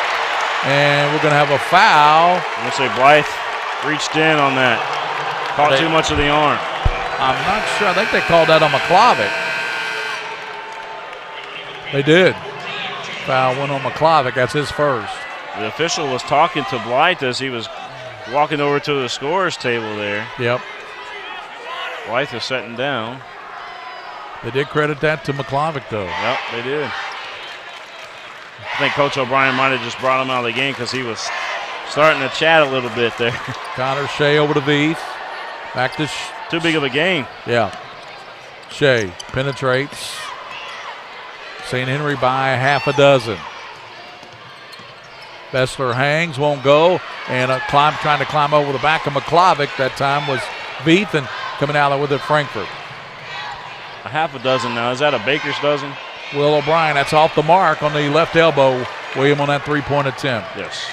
Speaker 8: and we're going to have a foul.
Speaker 7: I'm going to say Blythe reached in on that. Caught too much of the arm.
Speaker 8: I'm not sure. I think they called that on McClavic. They did. Foul went on McClavic. That's his first.
Speaker 7: The official was talking to Blythe as he was walking over to the scorer's table there.
Speaker 8: Yep.
Speaker 7: Blythe is setting down.
Speaker 8: They did credit that to McClavic, though.
Speaker 7: Yep, they did. I think Coach O'Brien might have just brought him out of the game because he was starting to chat a little bit there.
Speaker 8: Connor Shea over to Veith. Back to
Speaker 7: too big of a game.
Speaker 8: Yeah. Shea penetrates. St. Henry by half a dozen. Bessler hangs, won't go, and trying to climb over the back of McClavic. That time was Veith, and coming out with it Frankfort.
Speaker 7: A half a dozen now. Is that a baker's dozen?
Speaker 8: Will O'Brien, that's off the mark on the left elbow. William on that three-point attempt.
Speaker 7: Yes.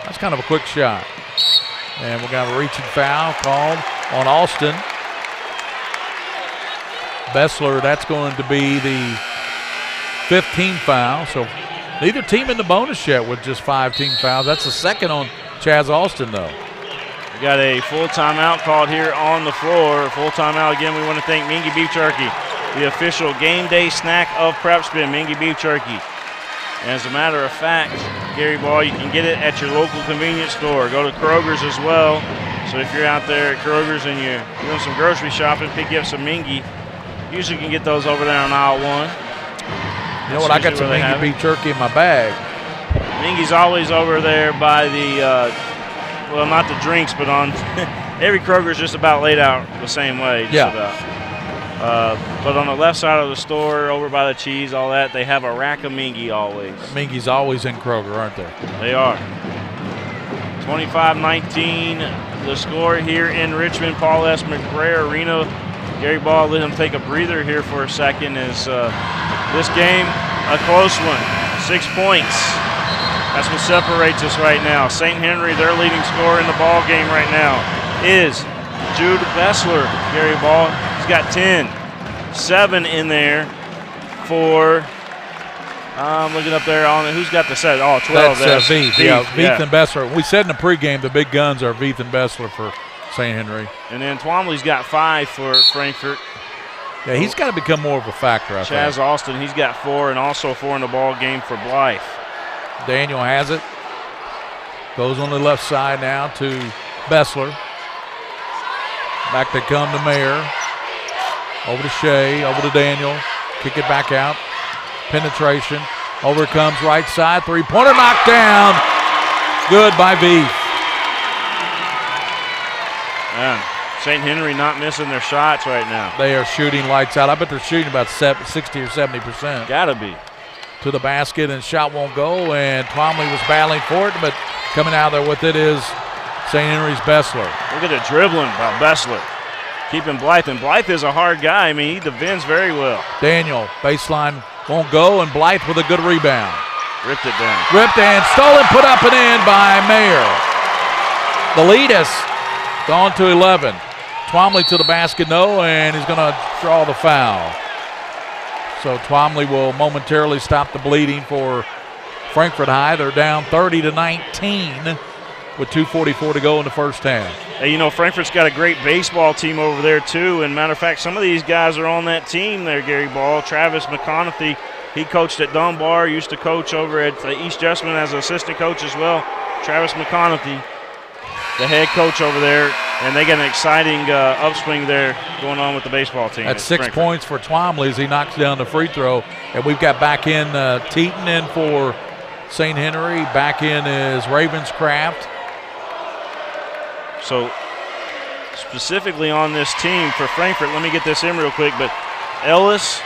Speaker 8: That's kind of a quick shot. And we're going to have a reaching foul called on Austin. Bessler, that's going to be the 15th foul. So neither team in the bonus yet with just 5 team fouls. That's the second on Chaz Austin, though.
Speaker 7: We got a full timeout called here on the floor. Full timeout again. We want to thank Mingy Beef Jerky, the official game day snack of Prep Spin. Mingy Beef Jerky. And as a matter of fact, Gary Ball, you can get it at your local convenience store. Go to Kroger's as well. So if you're out there at Kroger's and you're doing some grocery shopping, pick you up some Mingy. Usually you can get those over there on aisle 1.
Speaker 8: You know what? I got some Mingy Beef Jerky in my bag.
Speaker 7: Mingy's always over there by the, well, not the drinks, but on every Kroger's just about laid out the same way.
Speaker 8: Yeah.
Speaker 7: But on the left side of the store, over by the cheese, all that, they have a rack of Mingy always.
Speaker 8: Mingy's always in Kroger, aren't they?
Speaker 7: They are. 25-19, the score here in Richmond, Paul S. McRae Arena. Gary Ball let him take a breather here for a second as this game, a close one, 6 points. That's what separates us right now. St. Henry, their leading scorer in the ball game right now is Jude Bessler. Gary Ball, he's got 10. 7 in there for, I'm looking up there on who's got the set. Oh, 12.
Speaker 8: That's Veith. Yeah, Veith and Bessler. We said in the pregame the big guns are Veith and Bessler for St. Henry.
Speaker 7: And then Twomley's got 5 for Frankfort.
Speaker 8: Yeah, he's got to become more of a factor, I think.
Speaker 7: Chaz Austin, he's got 4, and also 4 in the ball game for Blythe.
Speaker 8: Daniel has it. Goes on the left side now to Bessler. Back they come to Mayer. Over to Shea, over to Daniel. Kick it back out. Penetration. Over comes right side. Three-pointer knocked down. Good by Veith.
Speaker 7: Man, St. Henry not missing their shots right now.
Speaker 8: They are shooting lights out. I bet they're shooting about 60 or 70%.
Speaker 7: Gotta be.
Speaker 8: To the basket, and shot won't go, and Twomley was battling for it, but coming out there with it is St. Henry's Bessler.
Speaker 7: Look at the dribbling by Bessler. keeping Blythe. And Blythe is a hard guy. I mean, he defends very well.
Speaker 8: Daniel, baseline won't go, and Blythe with a good rebound.
Speaker 7: Ripped it down.
Speaker 8: Ripped and stolen, put up and in by Mayer. The lead has gone to 11. Twomley to the basket, no, and he's going to draw the foul. So Twomley will momentarily stop the bleeding for Frankfort High. They're down 30-19 with 2:44 to go in the first half.
Speaker 7: Hey, you know, Frankfort's got a great baseball team over there, too. And matter of fact, some of these guys are on that team there, Gary Ball. Travis McConaughey, he coached at Dunbar, used to coach over at East Jessamine as an assistant coach as well. Travis McConaughey, the head coach over there. And they got an exciting upswing there going on with the baseball team.
Speaker 8: That's 6 points for Twomley as he knocks down the free throw. And we've got back in Teton in for St. Henry. Back in is Ravenscraft.
Speaker 7: So specifically on this team for Frankfort, let me get this in real quick, but Ellis,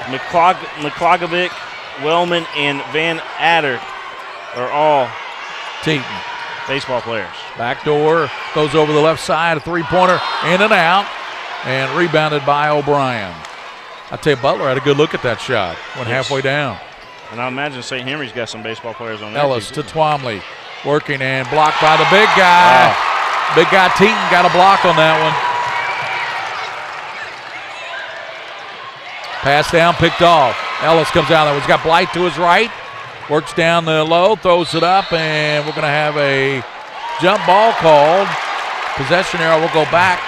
Speaker 7: McClogovic, Wellman, and Van Adder are all
Speaker 8: Teton
Speaker 7: baseball players.
Speaker 8: Back door goes over the left side, a three-pointer in and out, and rebounded by O'Brien. I tell you, Butler had a good look at that shot. Went halfway down.
Speaker 7: And I imagine St. Henry's got some baseball players on there.
Speaker 8: Ellis to Twomley, working and blocked by the big guy. Big guy Teton got a block on that one. Pass down, picked off. Ellis comes down there. He's got Blythe to his right. Works down the low, throws it up, and we're going to have a jump ball called. Possession arrow will go back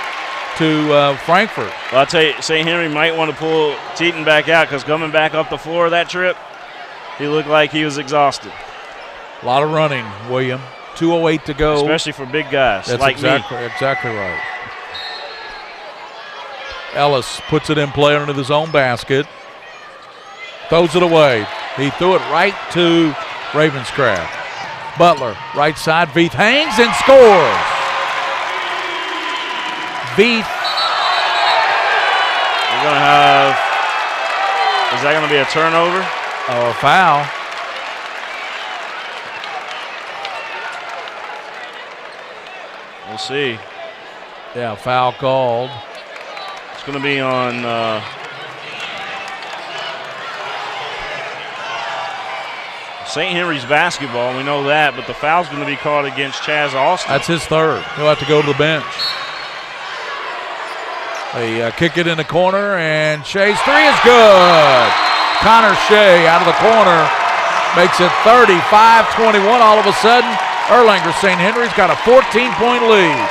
Speaker 8: to Frankfort.
Speaker 7: Well, I'll tell you, St. Henry might want to pull Teton back out because coming back up the floor that trip, he looked like he was exhausted.
Speaker 8: A lot of running, William. 2:08 to go.
Speaker 7: Especially for big guys
Speaker 8: That's
Speaker 7: like
Speaker 8: exactly right. Ellis puts it in play under his own basket. Throws it away. He threw it right to Ravenscraft. Butler, right side. Veith hangs and scores. Veith.
Speaker 7: We're going to have, is that going to be a turnover?
Speaker 8: Or a foul.
Speaker 7: We'll see.
Speaker 8: Yeah, foul called.
Speaker 7: It's going to be on St. Henry's basketball. We know that, but the foul's going to be called against Chaz Austin.
Speaker 8: That's his third. He'll have to go to the bench. They kick it in the corner, and Shea's three is good. Connor Shea out of the corner makes it 35-21. All of a sudden, Erlanger St. Henry's got a 14-point lead.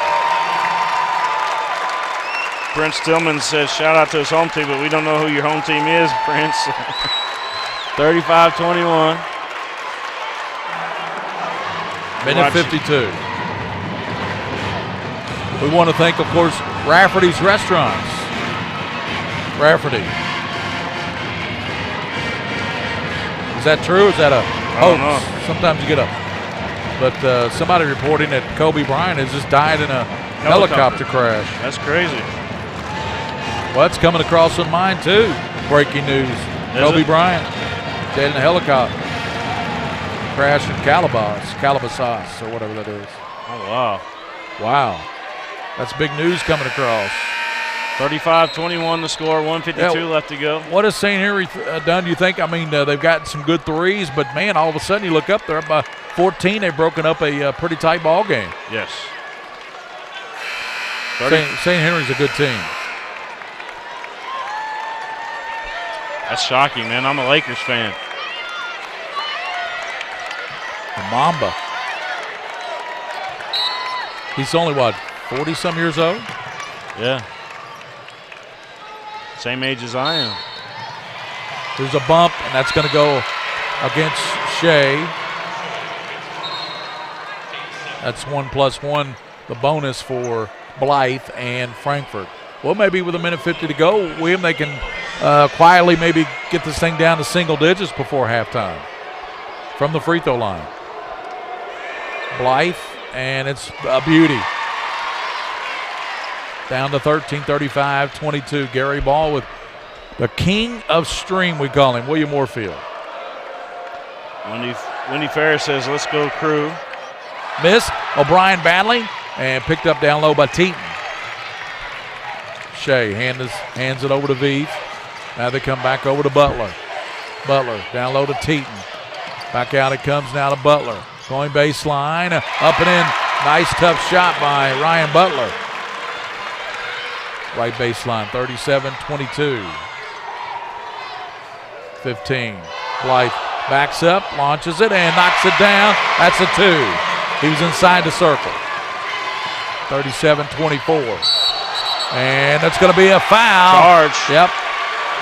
Speaker 7: Prince Tillman says shout out to his home team, but we don't know who your home team is, Prince. 35-21.
Speaker 8: Minute 52. We want to thank, of course, Rafferty's Restaurants. Rafferty. Is that true? Is that a hoax? Sometimes you get a. But somebody reporting that Kobe Bryant has just died in a helicopter crash.
Speaker 7: That's crazy.
Speaker 8: Well, that's coming across on mine, too. Breaking news. Kobe Bryant dead in a helicopter crash in Calabasas, or whatever that is.
Speaker 7: Oh, wow.
Speaker 8: Wow. That's big news coming across.
Speaker 7: 35-21 the score, 152 left to go.
Speaker 8: What has St. Henry done, do you think? I mean, they've gotten some good threes, but, man, all of a sudden you look up, they're up by 14. They've broken up a pretty tight ball game.
Speaker 7: Yes.
Speaker 8: St. Henry's a good team.
Speaker 7: That's shocking, man. I'm a Lakers fan.
Speaker 8: The Mamba. He's only, 40-some years old?
Speaker 7: Yeah. Same age as I am.
Speaker 8: There's a bump, and that's going to go against Shea. That's 1+1, the bonus for Blythe and Frankfort. Well, maybe with a minute 50 to go, William, they can quietly maybe get this thing down to single digits before halftime from the free throw line. Blythe, and it's a beauty. Down to 13, 35-22. Gary Ball with the king of stream, we call him, William Warfield.
Speaker 7: Wendy Ferris says, let's go, crew.
Speaker 8: Miss. O'Brien battling and picked up down low by Teton. Shea hands it over to Veith. Now they come back over to Butler. Butler down low to Teton. Back out it comes now to Butler. Going baseline, up and in. Nice tough shot by Ryan Butler. Right baseline, 37-22. 15. Blythe backs up, launches it, and knocks it down. That's a 2. He was inside the circle. 37-24. And that's going to be a foul.
Speaker 7: Charge.
Speaker 8: Yep.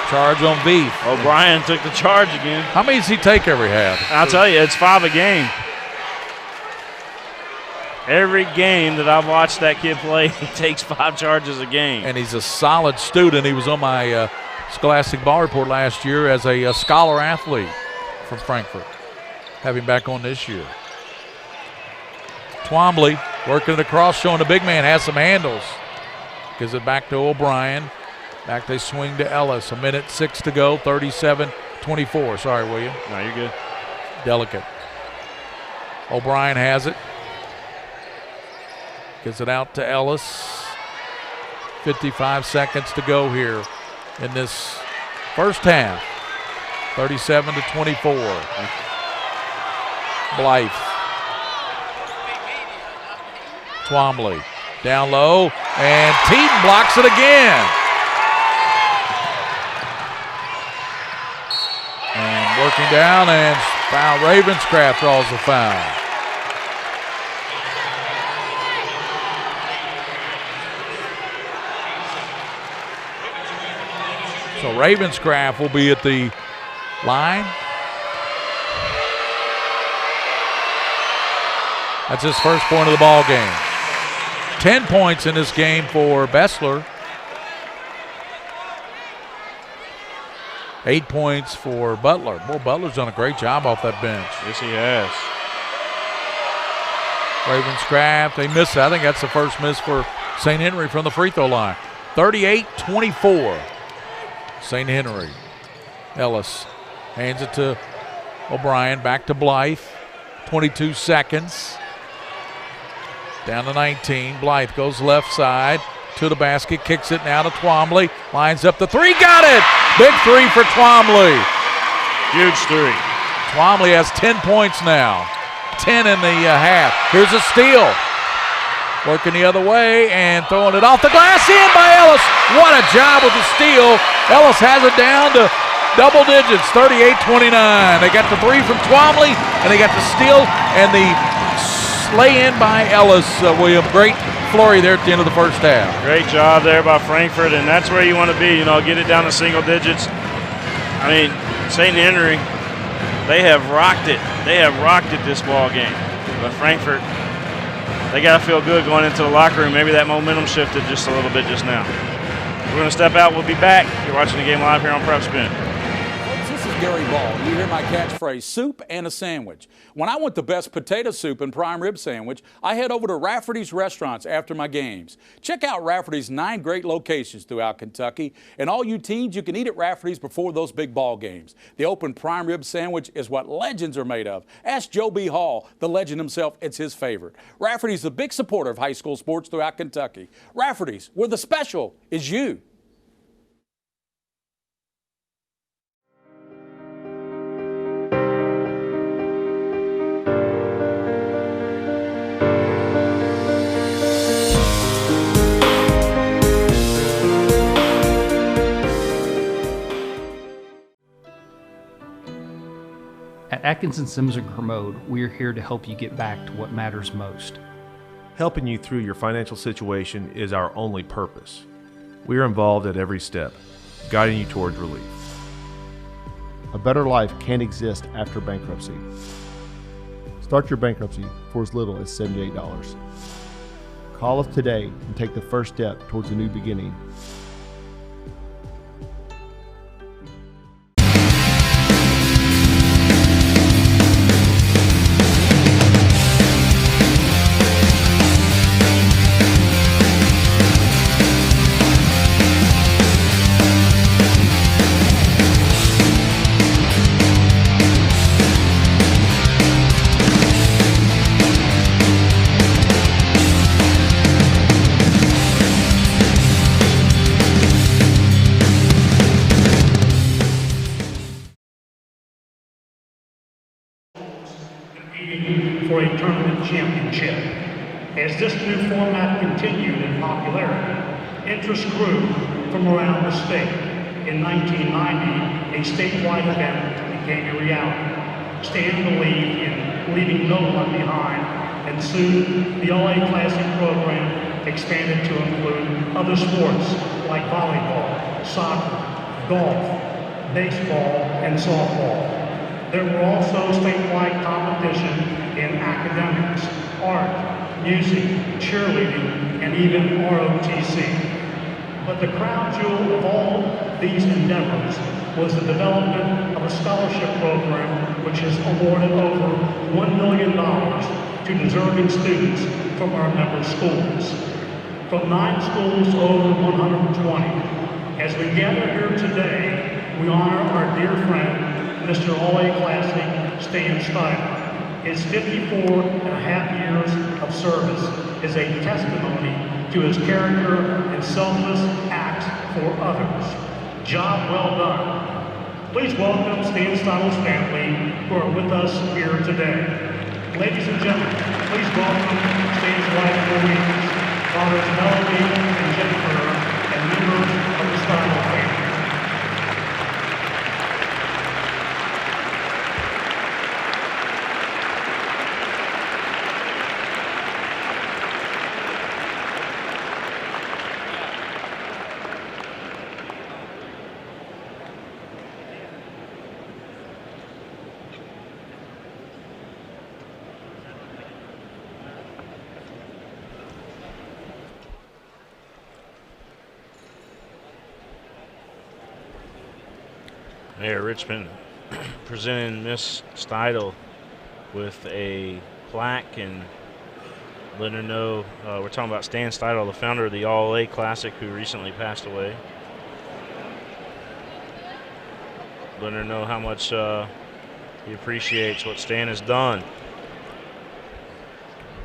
Speaker 8: Charge on Veith.
Speaker 7: O'Brien took the charge again.
Speaker 8: How many does he take every half?
Speaker 7: I'll tell you, it's 5 a game. Every game that I've watched that kid play, he takes 5 charges a game.
Speaker 8: And he's a solid student. He was on my Scholastic Ball Report last year as a scholar athlete from Frankfort. Have him back on this year. Twombly working it across, showing the big man has some handles. Gives it back to O'Brien. Back they swing to Ellis. 1:06 to go, 37-24. Sorry, William.
Speaker 7: No, you're good.
Speaker 8: Delicate. O'Brien has it. Gives it out to Ellis. 55 seconds to go here in this first half. 37-24. Blythe. Twombly down low, and Teton blocks it again. And working down, and foul. Ravenscraft draws the foul. So Ravenscraft will be at the line. That's his first point of the ball game. 10 points in this game for Bessler. 8 points for Butler. Boy, Butler's done a great job off that bench.
Speaker 7: Yes, he has.
Speaker 8: Ravenscraft, they missed it. I think that's the first miss for St. Henry from the free throw line. 38-24. St. Henry. Ellis hands it to O'Brien. Back to Blythe. 22 seconds. Down to 19. Blythe goes left side to the basket. Kicks it now to Twombly. Lines up the 3. Got it! Big 3 for Twombly.
Speaker 7: Huge 3.
Speaker 8: Twombly has 10 points now. 10 in the half. Here's a steal. Working the other way and throwing it off the glass, in by Ellis. What a job with the steal. Ellis has it down to double digits, 38-29. They got the 3 from Twombly, and they got the steal and the lay in by Ellis, William. Great flurry there at the end of the first half.
Speaker 7: Great job there by Frankfort, and that's where you want to be, get it down to single digits. I mean, St. Henry, they have rocked it. They have rocked it this ball game. But Frankfort, they got to feel good going into the locker room. Maybe that momentum shifted just a little bit just now. We're going to step out. We'll be back. You're watching the game live here on Prep Spin.
Speaker 6: This is Gary Ball. You hear my catchphrase, soup and a sandwich. When I want the best potato soup and prime rib sandwich, I head over to Rafferty's Restaurants after my games. Check out Rafferty's 9 great locations throughout Kentucky. And all you teens, you can eat at Rafferty's before those big ball games. The open prime rib sandwich is what legends are made of. Ask Joe B. Hall, the legend himself, it's his favorite. Rafferty's a big supporter of high school sports throughout Kentucky. Rafferty's, where the special is you.
Speaker 3: At Atkinson, Sims & Kermode, we are here to help you get back to what matters most.
Speaker 4: Helping you through your financial situation is our only purpose. We are involved at every step, guiding you towards relief.
Speaker 5: A better life can't exist after bankruptcy. Start your bankruptcy for as little as $78. Call us today and take the first step towards a new beginning.
Speaker 12: championship. As this new format continued in popularity, interest grew from around the state. In 1990, a statewide event became a reality. Stan believed in leaving no one behind, and soon the LA Classic program expanded to include other sports like volleyball, soccer, golf, baseball, and softball. There were also statewide competition in academics, art, music, cheerleading, and even ROTC. But the crown jewel of all these endeavors was the development of a scholarship program which has awarded over $1 million to deserving students from our member schools. From 9 schools to over 120. As we gather here today, we honor our dear friend, Mr. All-A Classic Stan Stiler. His 54 and a half years of service is a testimony to his character and selfless acts for others. Job well done. Please welcome Stan Stiler's family who are with us here today. Ladies and gentlemen, please welcome Stan's wife Louise, fathers Melody and Jennifer, and members of the Stiler family.
Speaker 7: Mayor Richmond presenting Miss Steidel with a plaque and letting her know we're talking about Stan Steidel, the founder of the All-A Classic, who recently passed away. Letting her know how much he appreciates what Stan has done.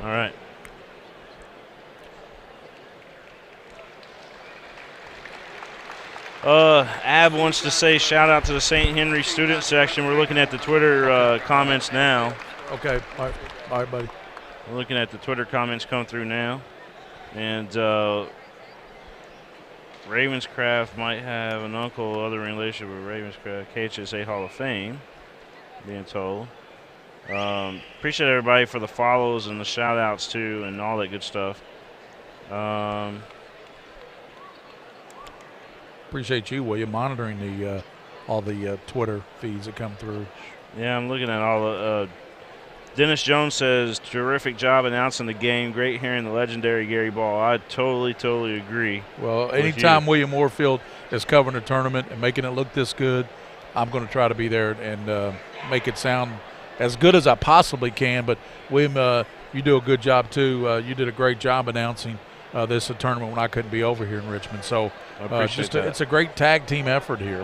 Speaker 7: All right. Ab wants to say shout out to the St. Henry student section. We're looking at the Twitter comments now.
Speaker 8: Okay. All right, buddy.
Speaker 7: We're looking at the Twitter comments come through now. And Ravenscraft might have an uncle or other relationship with Ravenscraft, KHSA Hall of Fame, being told. Appreciate everybody for the follows and the shout outs too and all that good stuff.
Speaker 8: Appreciate you, William, monitoring the all the Twitter feeds that come through.
Speaker 7: Yeah, I'm looking at all the. Dennis Jones says, terrific job announcing the game. Great hearing the legendary Gary Ball. I totally agree.
Speaker 8: Well, anytime William Moorfield is covering a tournament and making it look this good, I'm going to try to be there and make it sound as good as I possibly can. But, William, you do a good job, too. You did a great job announcing this tournament when I couldn't be over here in Richmond. So it's a great tag team effort here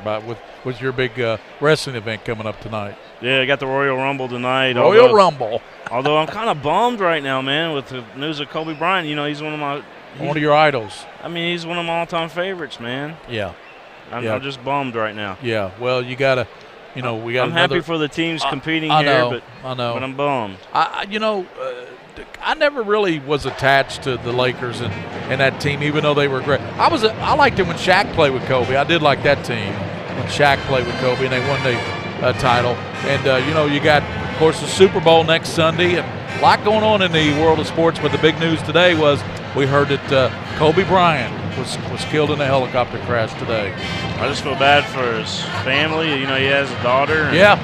Speaker 8: with your big wrestling event coming up tonight.
Speaker 7: Yeah, I got the Royal Rumble tonight.
Speaker 8: Royal Rumble.
Speaker 7: Although I'm kind of bummed right now, man, with the news of Kobe Bryant. You know, he's one of
Speaker 8: your idols.
Speaker 7: I mean, he's one of my all-time favorites, man.
Speaker 8: Yeah.
Speaker 7: I'm just bummed right now.
Speaker 8: Yeah. Well, you got to, we got.
Speaker 7: I'm happy for the teams competing here, but
Speaker 8: but
Speaker 7: I'm bummed.
Speaker 8: I never really was attached to the Lakers and that team, even though they were great. I liked it when Shaq played with Kobe. I did like that team when Shaq played with Kobe, and they won the title. And, you got, of course, the Super Bowl next Sunday, and a lot going on in the world of sports. But the big news today was we heard that Kobe Bryant was killed in a helicopter crash today.
Speaker 7: I just feel bad for his family. He has a daughter.
Speaker 8: Yeah.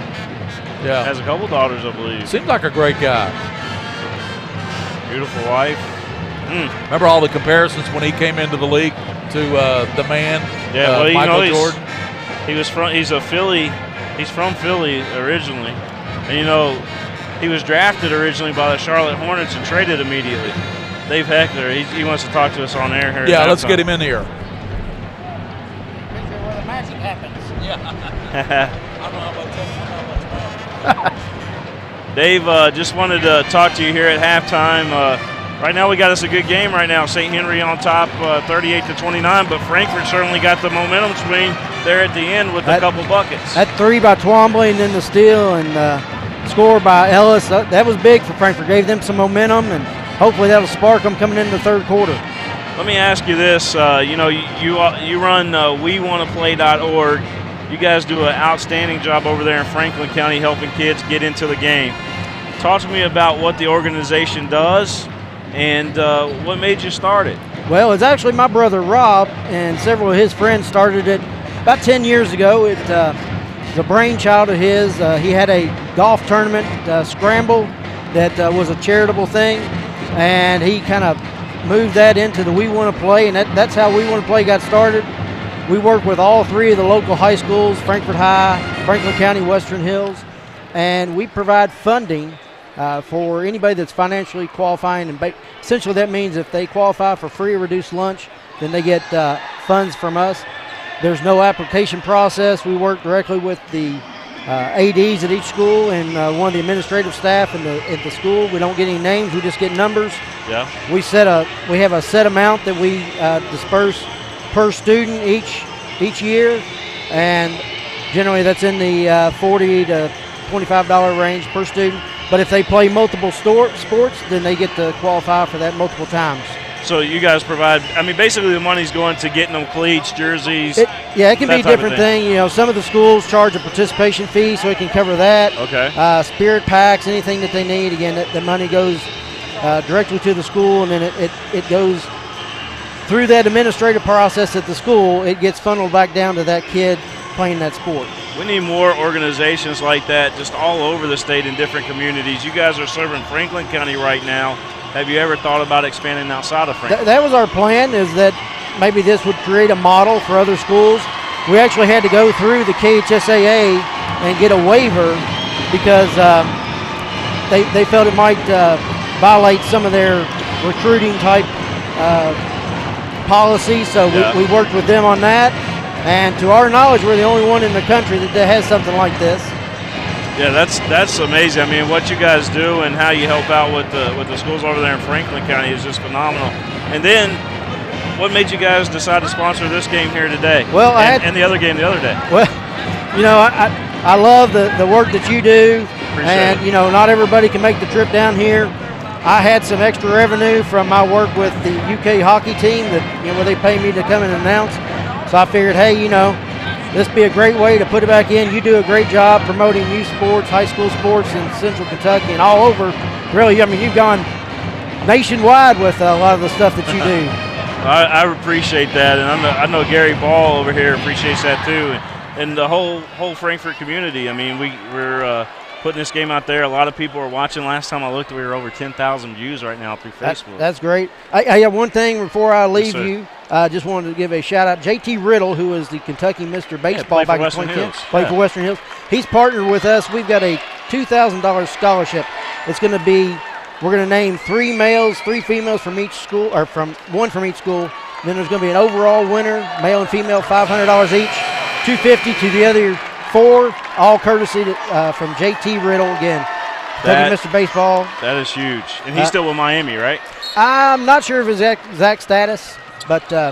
Speaker 7: Has a couple daughters, I believe.
Speaker 8: Seems like a great guy.
Speaker 7: Beautiful wife.
Speaker 8: Remember all the comparisons when he came into the league to the man, Michael Jordan?
Speaker 7: He's a Philly. He's from Philly originally. And, he was drafted originally by the Charlotte Hornets and traded immediately. Dave Heckler, he wants to talk to us on air here.
Speaker 8: Yeah, let's get him in here.
Speaker 13: Picture where the magic happens.
Speaker 8: Yeah.
Speaker 13: I don't know about
Speaker 7: Dave, just wanted to talk to you here at halftime. Right now we got us a good game right now. St. Henry on top 38-29, but Frankfort certainly got the momentum swing there at the end with a couple buckets.
Speaker 14: That three by Twombly and then the steal, and score by Ellis. That was big for Frankfort. Gave them some momentum, and hopefully that'll spark them coming into the third quarter.
Speaker 7: Let me ask you this. You run WeWannaPlay.org. You guys do an outstanding job over there in Franklin County helping kids get into the game. Talk to me about what the organization does and what made you start it.
Speaker 14: Well, it's actually my brother Rob and several of his friends started it about 10 years ago. It was a brainchild of his. He had a golf tournament scramble that was a charitable thing, and he kind of moved that into the We Want to Play, and that's how We Want to Play got started. We work with all three of the local high schools, Frankfort High, Franklin County, Western Hills, and we provide funding for anybody that's financially qualifying. And essentially that means if they qualify for free or reduced lunch, then they get funds from us. There's no application process. We work directly with the ADs at each school and one of the administrative staff at the school. We don't get any names, we just get numbers.
Speaker 7: Yeah.
Speaker 14: We have a set amount that we disperse per student each year, and generally that's in the $40 to $25 range per student. But if they play multiple sports, then they get to qualify for that multiple times.
Speaker 7: So you guys provide, basically the money's going to getting them cleats, jerseys.
Speaker 14: It can be a different thing. Some of the schools charge a participation fee, so it can cover that.
Speaker 7: Okay.
Speaker 14: Spirit packs, anything that they need. Again, the money goes directly to the school, and then it goes through that administrative process at the school. It gets funneled back down to that kid playing that sport.
Speaker 7: We need more organizations like that just all over the state in different communities. You guys are serving Franklin County right now. Have you ever thought about expanding outside of Franklin?
Speaker 14: That was our plan, is that maybe this would create a model for other schools. We actually had to go through the KHSAA and get a waiver because they felt it might violate some of their recruiting type policies. So we worked with them on that. And to our knowledge, we're the only one in the country that has something like this.
Speaker 7: Yeah, that's amazing. What you guys do and how you help out with the schools over there in Franklin County is just phenomenal. And then, what made you guys decide to sponsor this game here today?
Speaker 14: Well,
Speaker 7: and the other game the other day.
Speaker 14: Well, I love the work that you do, and not everybody can make the trip down here. I had some extra revenue from my work with the UK hockey team that where they pay me to come and announce. So I figured, hey, this would be a great way to put it back in. You do a great job promoting youth sports, high school sports in Central Kentucky and all over. Really, you've gone nationwide with a lot of the stuff that you do.
Speaker 7: I appreciate that, and I know Gary Ball over here appreciates that too, and the whole Frankfort community. We're putting this game out there. A lot of people are watching. Last time I looked, we were over 10,000 views right now through Facebook.
Speaker 14: That's great. I have one thing before I leave you. I just wanted to give a shout-out. J.T. Riddle, who is the Kentucky Mr. Baseball back in 2010. Played for Western Hills. He's partnered with us. We've got a $2,000 scholarship. It's going to be, we're going to name 3 males, 3 females from each school, or one from each school. Then there's going to be an overall winner, male and female, $500 each, $250 to the other 4, all courtesy from J.T. Riddle again. Kentucky Mr. Baseball.
Speaker 7: That is huge. And he's still with Miami, right?
Speaker 14: I'm not sure of his exact status, but I'll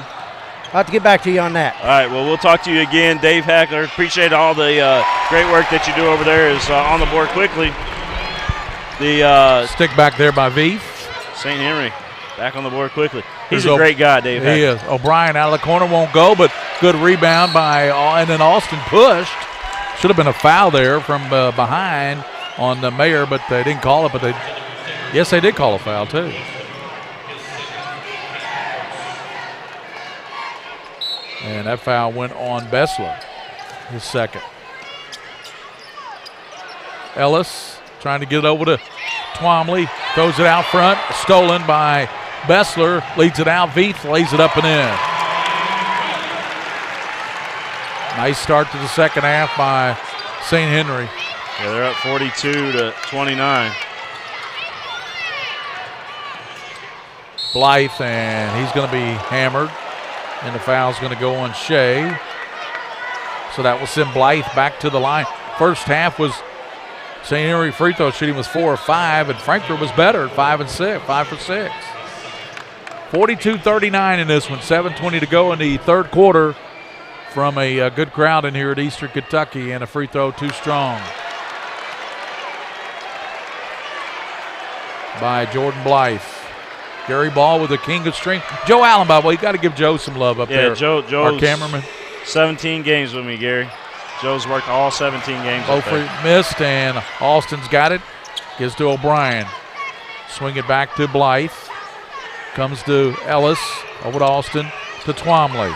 Speaker 14: have to get back to you on that.
Speaker 7: All right, well, we'll talk to you again. Dave Hackler, appreciate all the great work that you do over there. Is on the board quickly. The
Speaker 8: stick back there by Veith.
Speaker 7: St. Henry back on the board quickly. He's a great guy, Dave Hackler.
Speaker 8: He is. O'Brien out of the corner, won't go, but good rebound by, and then Austin pushed. Should have been a foul there from behind on the Mayer, but they didn't call it. But yes, they did call a foul too. And that foul went on Bessler, his second. Ellis trying to get it over to Twomley, throws it out front, stolen by Bessler, leads it out. Veith lays it up and in. Nice start to the second half by St. Henry.
Speaker 7: Yeah, they're up 42-29.
Speaker 8: Blythe, and he's going to be hammered. And the foul's going to go on Shea. So that will send Blythe back to the line. First half was St. Henry free throw shooting was 4 of 5, and Frankfort was better at 5 for 6. 42-39 in this one. 7:20 to go in the third quarter from a good crowd in here at Eastern Kentucky, and a free throw too strong. by Jordan Blythe. Gary Ball with the king of strength. Joe Allen, by the way, you got to give Joe some love up there.
Speaker 7: Yeah, Joe's
Speaker 8: our cameraman.
Speaker 7: 17 games with me, Gary. Joe's worked all 17 games.
Speaker 8: Beaufort missed, and Austin's got it. Gives to O'Brien. Swing it back to Blythe. Comes to Ellis. Over to Austin. To Twomley.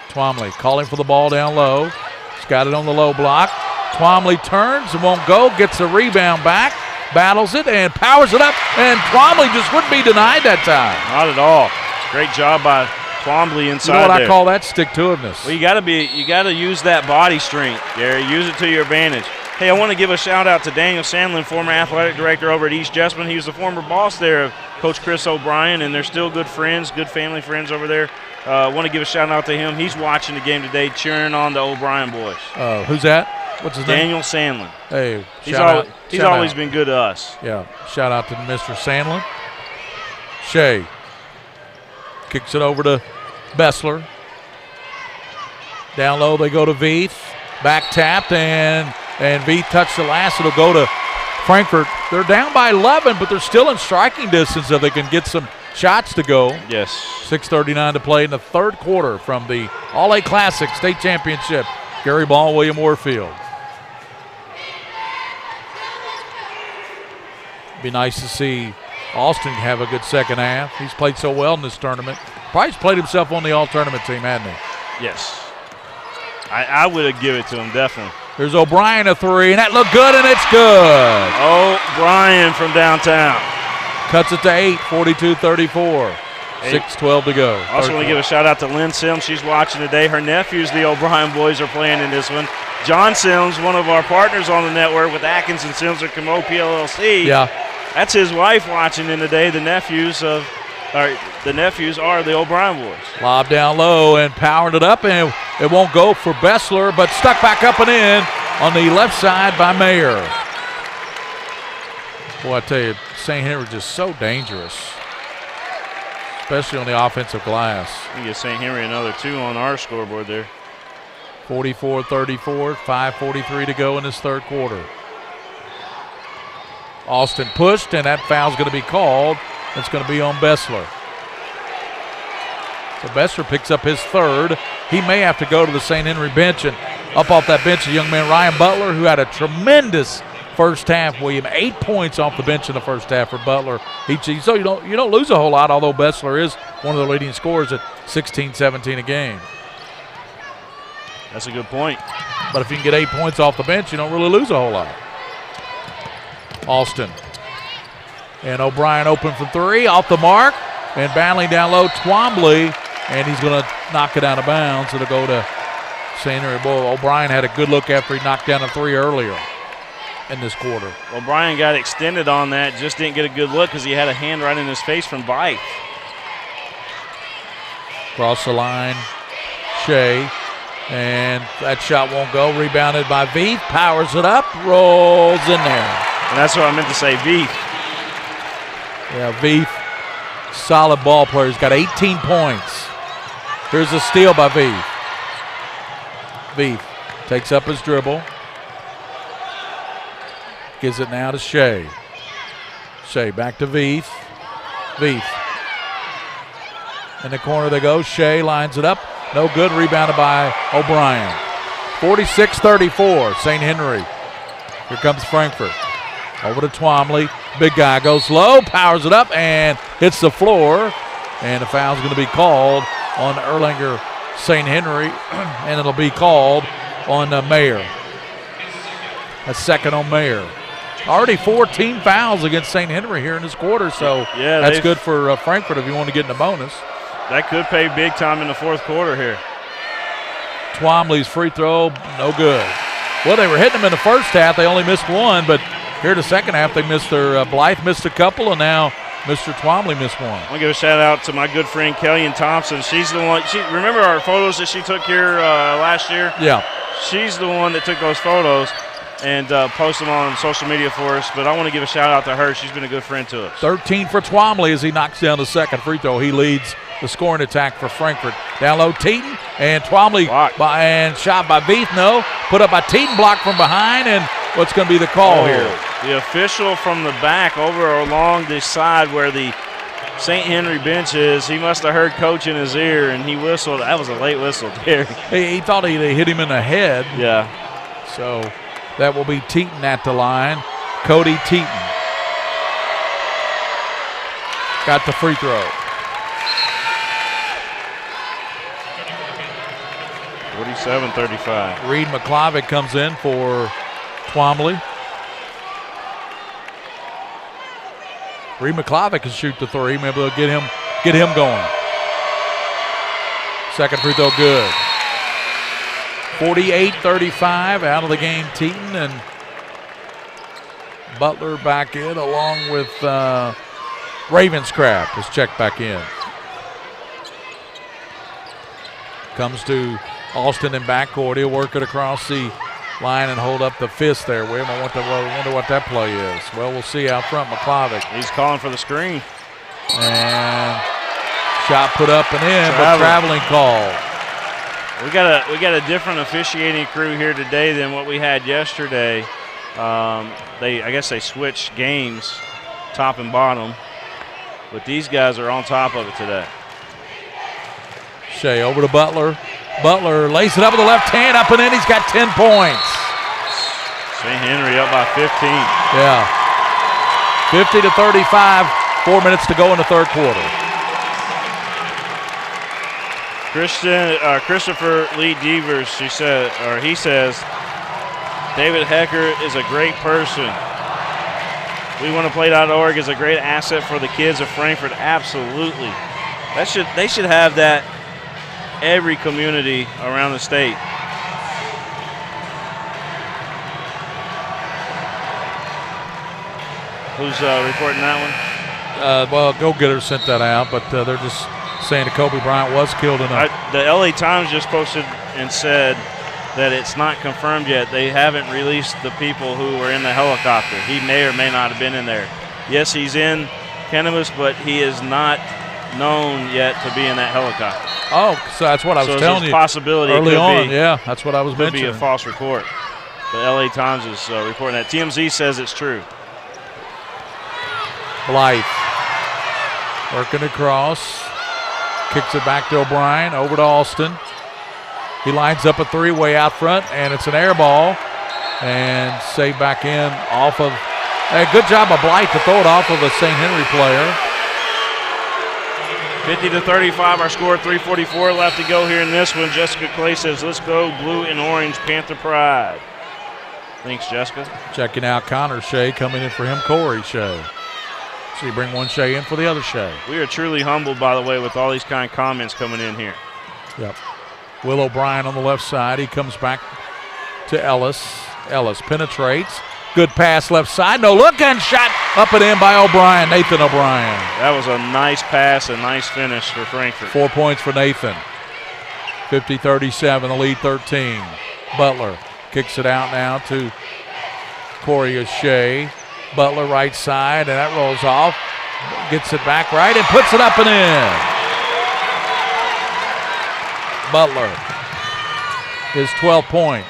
Speaker 8: Twomley calling for the ball down low. He's got it on the low block. Twomley turns and won't go. Gets the rebound back. Battles it and powers it up. And Twomley just wouldn't be denied that time.
Speaker 7: Not at all. Great job by Twombly inside.
Speaker 8: You know what
Speaker 7: there.
Speaker 8: I call that? Stick-to-itiveness.
Speaker 7: Well, you got to use that body strength, Gary. Use it to your advantage. Hey, I want to give a shout out to Daniel Sandlin, former athletic director over at East Jessamine. He was the former boss there of Coach Chris O'Brien, and they're still good friends, good family friends over there. I want to give a shout out to him. He's watching the game today, cheering on the O'Brien boys.
Speaker 8: Who's that? What's his name?
Speaker 7: Daniel Sandlin.
Speaker 8: Hey,
Speaker 7: he's always been good to us.
Speaker 8: Yeah, shout out to Mr. Sandlin. Shea kicks it over to Bessler. Down low they go to Veith. Back tapped, and Veith touched the last. It'll go to Frankfort. They're down by 11, but they're still in striking distance if they can get some shots to go.
Speaker 7: Yes.
Speaker 8: 6:39 to play in the third quarter from the All-A Classic State Championship. Gary Ball, William Warfield. Be nice to see Austin have a good second half. He's played so well in this tournament. Probably played himself on the all-tournament team, hadn't he?
Speaker 7: Yes. I would have given it to him, definitely.
Speaker 8: There's O'Brien, a three, and that looked good, and it's good.
Speaker 7: O'Brien from downtown.
Speaker 8: Cuts it to 8, 42-34. 6:12 to go.
Speaker 7: Also want to give a shout out to Lynn Sims. She's watching today. Her nephews, the O'Brien boys, are playing in this one. John Sims, one of our partners on the network with Atkins and Sims at Camo PLLC.
Speaker 8: Yeah.
Speaker 7: That's his wife watching in today. The nephews are the O'Brien boys.
Speaker 8: Lob down low and powered it up, and it won't go for Bessler, but stuck back up and in on the left side by Mayer. Boy, I tell you, St. Henry just so dangerous, especially on the offensive glass.
Speaker 7: We get St. Henry another 2 on our scoreboard there.
Speaker 8: 44-34, 5:43 to go in this third quarter. Austin pushed, and that foul's going to be called. It's going to be on Bessler. So Bessler picks up his third. He may have to go to the St. Henry bench, and up off that bench, a young man, Ryan Butler, who had a tremendous first half. William, 8 points off the bench in the first half for Butler. So you don't lose a whole lot, although Bessler is one of the leading scorers at 16-17 a game.
Speaker 7: That's a good point.
Speaker 8: But if you can get 8 points off the bench, you don't really lose a whole lot. Austin. And O'Brien open for three, off the mark, and battling down low, Twombly, and he's going to knock it out of bounds. It'll go to St. Henry. Boy, O'Brien had a good look after he knocked down a three earlier in this quarter.
Speaker 7: O'Brien got extended on that, just didn't get a good look because he had a hand right in his face from Blythe.
Speaker 8: Cross the line, Shea, and that shot won't go. Rebounded by Veith, powers it up, rolls in there.
Speaker 7: And that's what I meant to say, Veith.
Speaker 8: Yeah, Veith, solid ball player. He's got 18 points. Here's a steal by Veith. Veith takes up his dribble. Gives it now to Shea. Shea back to Veith. Veith. In the corner they go. Shea lines it up. No good. Rebounded by O'Brien. 46-34, St. Henry. Here comes Frankfort. Over to Twomley. Big guy goes low, powers it up, and hits the floor. And the foul's going to be called on Erlanger St. Henry, and it'll be called on Mayer. A second on Mayer. Already 14 fouls against St. Henry here in this quarter, so
Speaker 7: yeah,
Speaker 8: that's good for Frankfort if you want to get in the bonus.
Speaker 7: That could pay big time in the fourth quarter here.
Speaker 8: Twomley's free throw, no good. Well, they were hitting them in the first half. They only missed one, but here in the second half, they missed their Blythe missed a couple, and now Mr. Twomley missed one.
Speaker 7: I want to give a shout out to my good friend Kellyanne Thompson. She's the one. Remember our photos that she took here last year?
Speaker 8: Yeah.
Speaker 7: She's the one that took those photos and posted them on social media for us. But I want to give a shout out to her. She's been a good friend to us.
Speaker 8: 13 for Twomley as he knocks down the second free throw. He leads the scoring attack for Frankfort. Down low, Teton, and Twomley and shot by Veith. No, put up by Teton, blocked from behind, and what's going to be the call here?
Speaker 7: The official from the back over along the side where the St. Henry bench is, he must have heard Coach in his ear, and he whistled. That was a late whistle, Terry.
Speaker 8: He thought he hit him in the head.
Speaker 7: Yeah.
Speaker 8: So that will be Teton at the line. Cody Teton got the free throw.
Speaker 7: 47-35.
Speaker 8: Reed McClavic comes in for Twombly. Reed McClavic can shoot the three. Maybe they'll get him going. Second free throw good. 48-35 out of the game, Teton, and Butler back in along with Ravenscraft is checked back in. Comes to Alston in backcourt. He'll work it across the line and hold up the fist there. Wait a minute, I wonder what that play is. Well, we'll see out front. McClavic.
Speaker 7: He's calling for the screen.
Speaker 8: And shot put up and in, but traveling call.
Speaker 7: We got a different officiating crew here today than what we had yesterday. I guess they switched games, top and bottom, but these guys are on top of it today.
Speaker 8: Shea over to Butler. Butler lays it up with the left hand, up and in. He's got 10 points.
Speaker 7: St. Henry up by 15.
Speaker 8: Yeah. 50-35. 4 minutes to go in the third quarter.
Speaker 7: Christopher Lee Devers, he says, David Hecker is a great person. WeWantToPlay.org is a great asset for the kids of Frankfort. Absolutely. They should have that every community around the state. Who's reporting that one?
Speaker 8: Well, Go-Getter sent that out, but they're just saying that Kobe Bryant was killed in
Speaker 7: the LA Times just posted and said that it's not confirmed yet. They haven't released the people who were in the helicopter. He may or may not have been in there. Yes, he's in Cannabis, but he is not known yet to be in that helicopter.
Speaker 8: Oh, so that's what I was telling you.
Speaker 7: Possibility
Speaker 8: early on. Yeah, that's what I was mentioning.
Speaker 7: Could be a false report. The LA Times is reporting that. TMZ says it's true.
Speaker 8: Blythe working across, kicks it back to O'Brien, over to Alston. He lines up a three way out front, and it's an air ball. And saved back in off of, good job of Blythe to throw it off of a St. Henry player.
Speaker 7: 50-35, our score, 3:44 left to go here in this one. Jessica Clay says, let's go blue and orange, Panther Pride. Thanks, Jessica.
Speaker 8: Checking out Connor Shea, coming in for him, Corey Shea. So you bring one Shea in for the other Shea.
Speaker 7: We are truly humbled, by the way, with all these kind of comments coming in here.
Speaker 8: Yep. Will O'Brien on the left side. He comes back to Ellis. Ellis penetrates. Good pass left side. No look, and shot up and in by O'Brien, Nathan O'Brien.
Speaker 7: That was a nice pass, a nice finish for Frankfort.
Speaker 8: 4 points for Nathan. 50-37, the lead 13. Butler kicks it out now to Corey O'Shea. Butler right side, and that rolls off. Gets it back right and puts it up and in. Butler, his 12th point.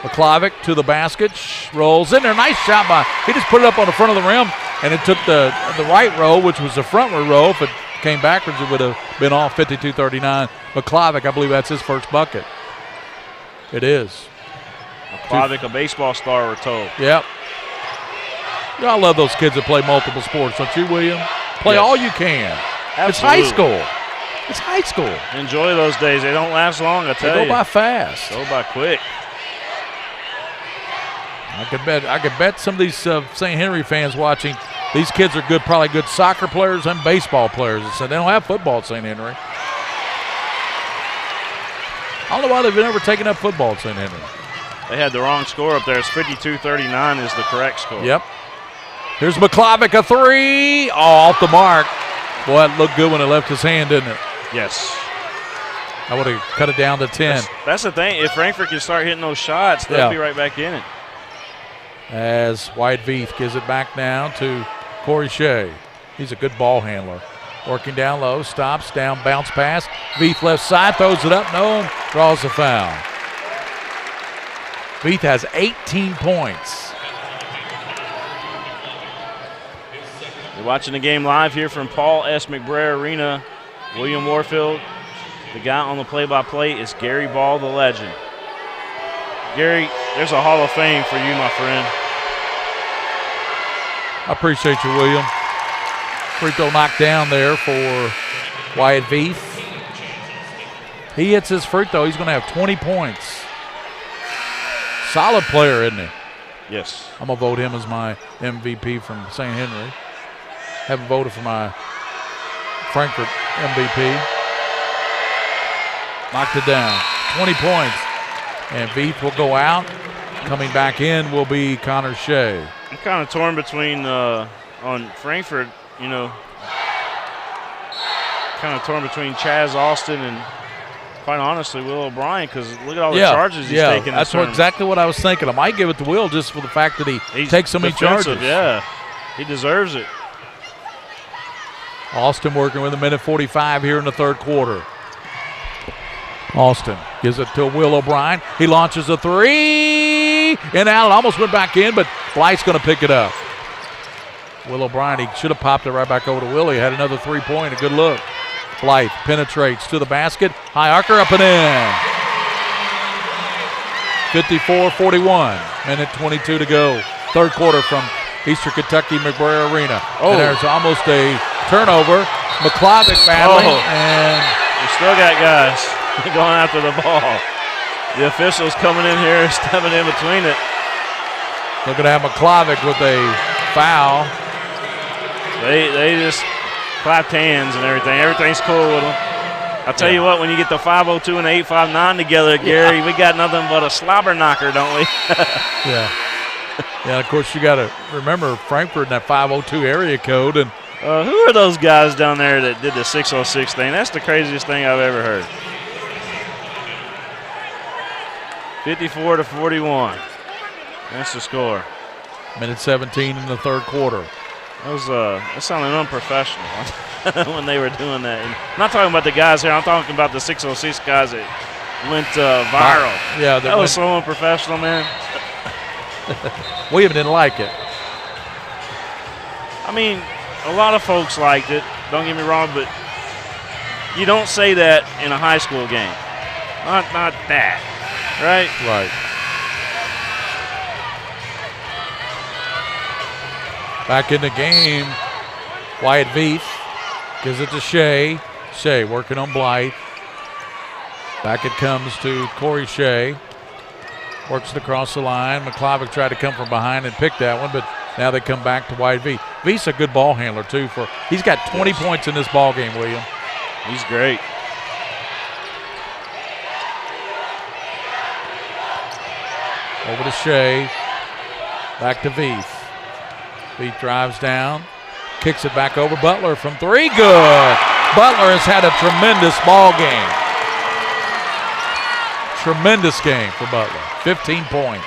Speaker 8: McClavic to the basket, rolls in there. Nice shot by, he just put it up on the front of the rim, and it took the right row, which was the front row. If it came backwards, it would have been off. 52-39. McClavic, I believe that's his first bucket. It is.
Speaker 7: McClavic, a baseball star, we're told.
Speaker 8: Yep. Y'all love those kids that play multiple sports, don't you, William? Play all you can.
Speaker 7: Absolutely.
Speaker 8: It's high school. It's high school.
Speaker 7: Enjoy those days. They don't last long, I tell you.
Speaker 8: They go by fast.
Speaker 7: Go by quick.
Speaker 8: I could bet some of these St. Henry fans watching, these kids are probably good soccer players and baseball players. So they don't have football at St. Henry. I don't know why they've never taken up football at St. Henry.
Speaker 7: They had the wrong score up there. It's 52-39 is the correct score.
Speaker 8: Yep. Here's McClavic, a three. Oh, off the mark. Boy, it looked good when it left his hand, didn't it?
Speaker 7: Yes.
Speaker 8: I would have cut it down to 10.
Speaker 7: That's the thing. If Frankfort can start hitting those shots, they'll be right back in it.
Speaker 8: As Wyatt Veith gives it back now to Corey Shea. He's a good ball handler. Working down low, stops, down, bounce pass. Veith left side, throws it up, no, and draws the foul. Veith has 18 points.
Speaker 7: You're watching the game live here from Paul S. McBrayer Arena. William Warfield, the guy on the play-by-play, is Gary Ball, the legend. Gary, there's a Hall of Fame for you, my friend.
Speaker 8: I appreciate you, William. Free throw knocked down there for Wyatt Veith. He hits his free throw, he's going to have 20 points. Solid player, isn't he?
Speaker 7: Yes.
Speaker 8: I'm going to vote him as my MVP from St. Henry. Haven't voted for my Frankfort MVP. Knocked it down. 20 points. And Veith will go out. Coming back in will be Connor Shea.
Speaker 7: I'm kind of torn between, on Frankfort, you know, kind of torn between Chaz Austin and, quite honestly, Will O'Brien, because look at all the charges he's taking.
Speaker 8: That's exactly what I was thinking. I might give it to Will just for the fact that he takes so many charges.
Speaker 7: Yeah, he deserves it.
Speaker 8: Austin working with a minute 45 here in the third quarter. Austin gives it to Will O'Brien. He launches a three and out. It almost went back in, but Blythe's going to pick it up. Will O'Brien, he should have popped it right back over to Will. He had another three-point, a good look. Blythe penetrates to the basket. High archer up and in. 54-41. Minute 22 to go. Third quarter from Eastern Kentucky McBrayer Arena.
Speaker 7: Oh.
Speaker 8: And there's almost a turnover. McClovic battling. And
Speaker 7: we still got guys going after the ball. The officials coming in here, stepping in between it.
Speaker 8: Looking at McClovic with a foul.
Speaker 7: They just clapped hands and everything. Everything's cool with them. I'll tell you what, when you get the 502 and the 859 together, Gary, we got nothing but a slobber knocker, don't we?
Speaker 8: Yeah. Yeah, of course, you got to remember Frankfort in that 502 area code. And
Speaker 7: who are those guys down there that did the 606 thing? That's the craziest thing I've ever heard. 54-41. That's the score.
Speaker 8: Minute 17 in the third quarter.
Speaker 7: That sounded unprofessional when they were doing that. And I'm not talking about the guys here. I'm talking about the 606 guys that went viral.
Speaker 8: Yeah,
Speaker 7: that was so unprofessional, man.
Speaker 8: William didn't like it.
Speaker 7: I mean, a lot of folks liked it. Don't get me wrong, but you don't say that in a high school game. Not that, right?
Speaker 8: Right. Back in the game, Wyatt Veith gives it to Shea. Shea working on Blythe. Back it comes to Corey Shea. Works it across the line. McClovic tried to come from behind and pick that one, but now they come back to Wyatt Veith. Veith's a good ball handler, too. He's got 20 points in this ball game, William.
Speaker 7: He's great.
Speaker 8: Over to Shea. Back to Veith. Veith drives down. Kicks it back over. Butler from three. Good. Butler has had a tremendous ball game. Tremendous game for Butler. 15 points.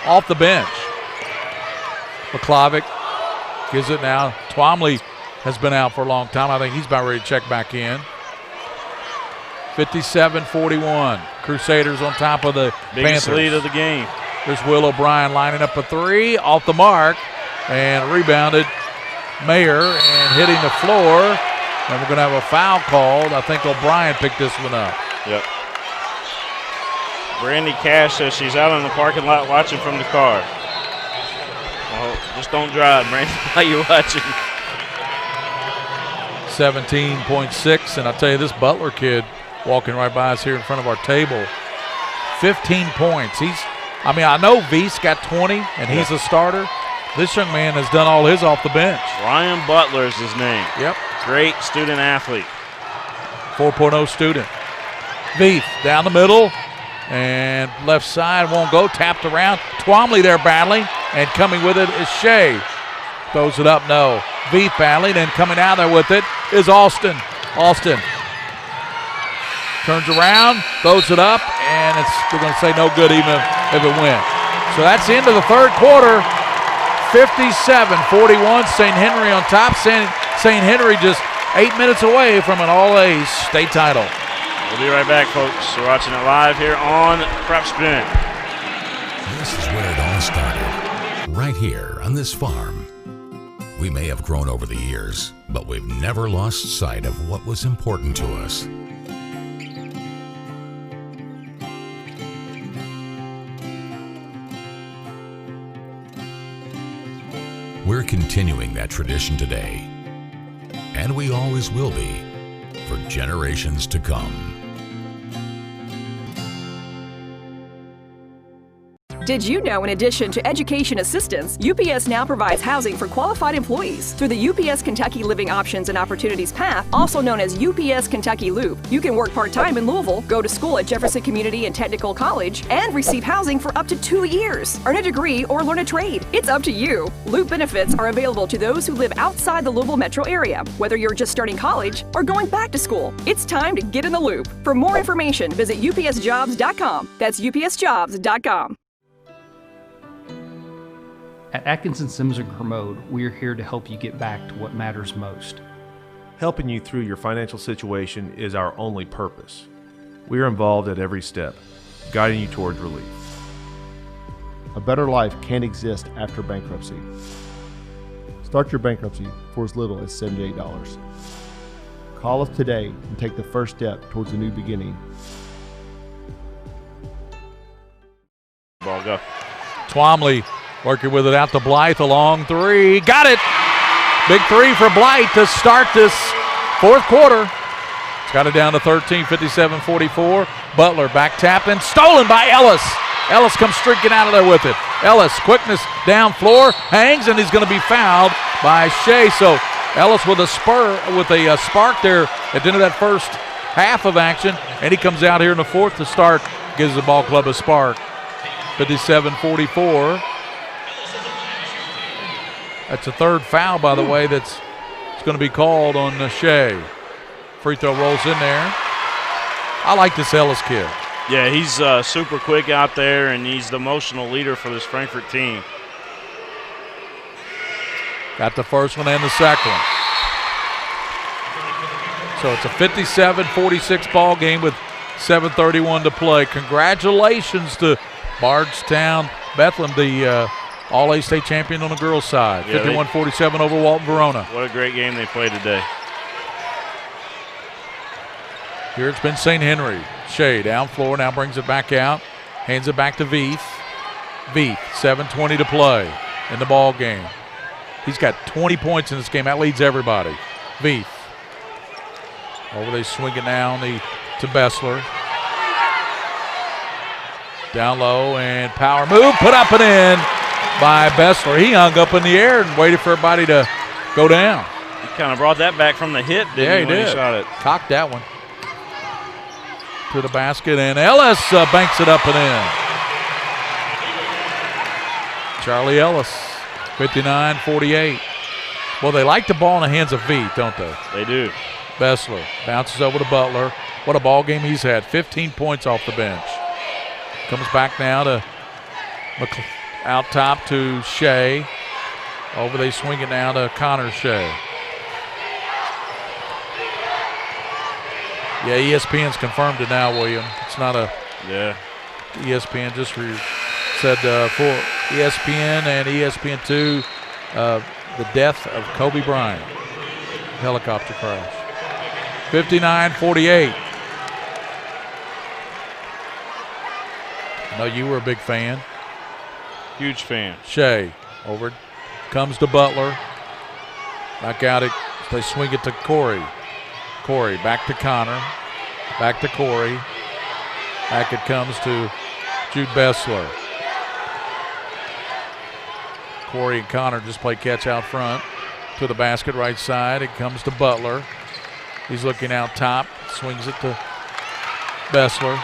Speaker 8: Off the bench. McClovic gives it now. Twomley has been out for a long time. I think he's about ready to check back in. 57-41. Crusaders on top of the
Speaker 7: biggest
Speaker 8: Panthers.
Speaker 7: Lead of the game.
Speaker 8: There's Will O'Brien lining up a three. Off the mark. And rebounded Mayer and hitting the floor. And we're going to have a foul called. I think O'Brien picked this one up.
Speaker 7: Yep. Brandy Cash says she's out in the parking lot watching from the car. Well, just don't drive, Brandy, while you're watching.
Speaker 8: 17.6, and I'll tell you, this Butler kid walking right by us here in front of our table, 15 points. I know Veith's got 20, and he's a starter. This young man has done all his off the bench.
Speaker 7: Ryan Butler is his name.
Speaker 8: Yep.
Speaker 7: Great student athlete.
Speaker 8: 4.0 student. Veith down the middle, and left side won't go. Tapped around. Twomley there battling, and coming with it is Shea. Throws it up, no. Veith battling, and coming out there with it is Austin. Austin turns around, throws it up, and we're going to say no good even if it went. So that's the end of the third quarter. 57-41, St. Henry on top. St. Henry just 8 minutes away from an All-A's state title.
Speaker 7: We'll be right back, folks. We're watching it live here on Prep Spin.
Speaker 1: This is where it all started, right here on this farm. We may have grown over the years, but we've never lost sight of what was important to us. We're continuing that tradition today, and we always will be for generations to come.
Speaker 2: Did you know, in addition to education assistance, UPS now provides housing for qualified employees through the UPS Kentucky Living Options and Opportunities Path, also known as UPS Kentucky Loop. You can work part-time in Louisville, go to school at Jefferson Community and Technical College, and receive housing for up to 2 years. Earn a degree or learn a trade. It's up to you. Loop benefits are available to those who live outside the Louisville metro area, whether you're just starting college or going back to school. It's time to get in the loop. For more information, visit upsjobs.com. That's upsjobs.com.
Speaker 3: At Atkinson Sims & Kermode, we're here to help you get back to what matters most.
Speaker 4: Helping you through your financial situation is our only purpose. We are involved at every step, guiding you towards relief.
Speaker 5: A better life can't exist after bankruptcy. Start your bankruptcy for as little as $78. Call us today and take the first step towards a new beginning.
Speaker 7: Ball go.
Speaker 8: Twombly working with it out to Blythe, a long three. Got it! Big three for Blythe to start this fourth quarter. It's got it down to 13, 57-44. Butler back tapping, stolen by Ellis. Ellis comes streaking out of there with it. Ellis, quickness down floor, hangs, and he's going to be fouled by Shea. So Ellis with a spark there at the end of that first half of action, and he comes out here in the fourth to start, gives the ball club a spark. 57-44. That's a third foul, by the way, that's going to be called on Shea. Free throw rolls in there. I like this Ellis kid.
Speaker 7: Yeah, he's super quick out there, and he's the emotional leader for this Frankfort team.
Speaker 8: Got the first one and the second one. So it's a 57-46 ball game with 7:31 to play. Congratulations to Bardstown Bethlehem, the All-A-State champion on the girls' side. Yeah, 51-47 over Walton Verona.
Speaker 7: What a great game they played today.
Speaker 8: Here it's been St. Henry. Shea down floor, now brings it back out. Hands it back to Veith. Veith, 7:20 to play in the ball game. He's got 20 points in this game. That leads everybody. Veith. Over they swing it now to Bessler. Down low and power move. Put up and in by Bessler. He hung up in the air and waited for everybody to go down.
Speaker 7: He kind of brought that back from the hit, didn't he, when he shot it?
Speaker 8: Cocked that one to the basket, and Ellis banks it up and in. Charlie Ellis, 59-48. Well, they like the ball in the hands of Veith, don't they?
Speaker 7: They do.
Speaker 8: Bessler bounces over to Butler. What a ball game he's had. 15 points off the bench. Comes back now to out top to Shea. Over they swing it now to Connor Shea. Yeah, ESPN's confirmed it now, William. It's not a ESPN, just for you. Said for ESPN and ESPN2, the death of Kobe Bryant. Helicopter crash. 59-48. I know you were a big fan.
Speaker 7: Huge fan.
Speaker 8: Shea over comes to Butler. Back out it. They swing it to Corey. Corey back to Connor. Back to Corey. Back it comes to Jude Bessler. Corey and Connor just play catch out front to the basket right side. It comes to Butler. He's looking out top. Swings it to Bessler.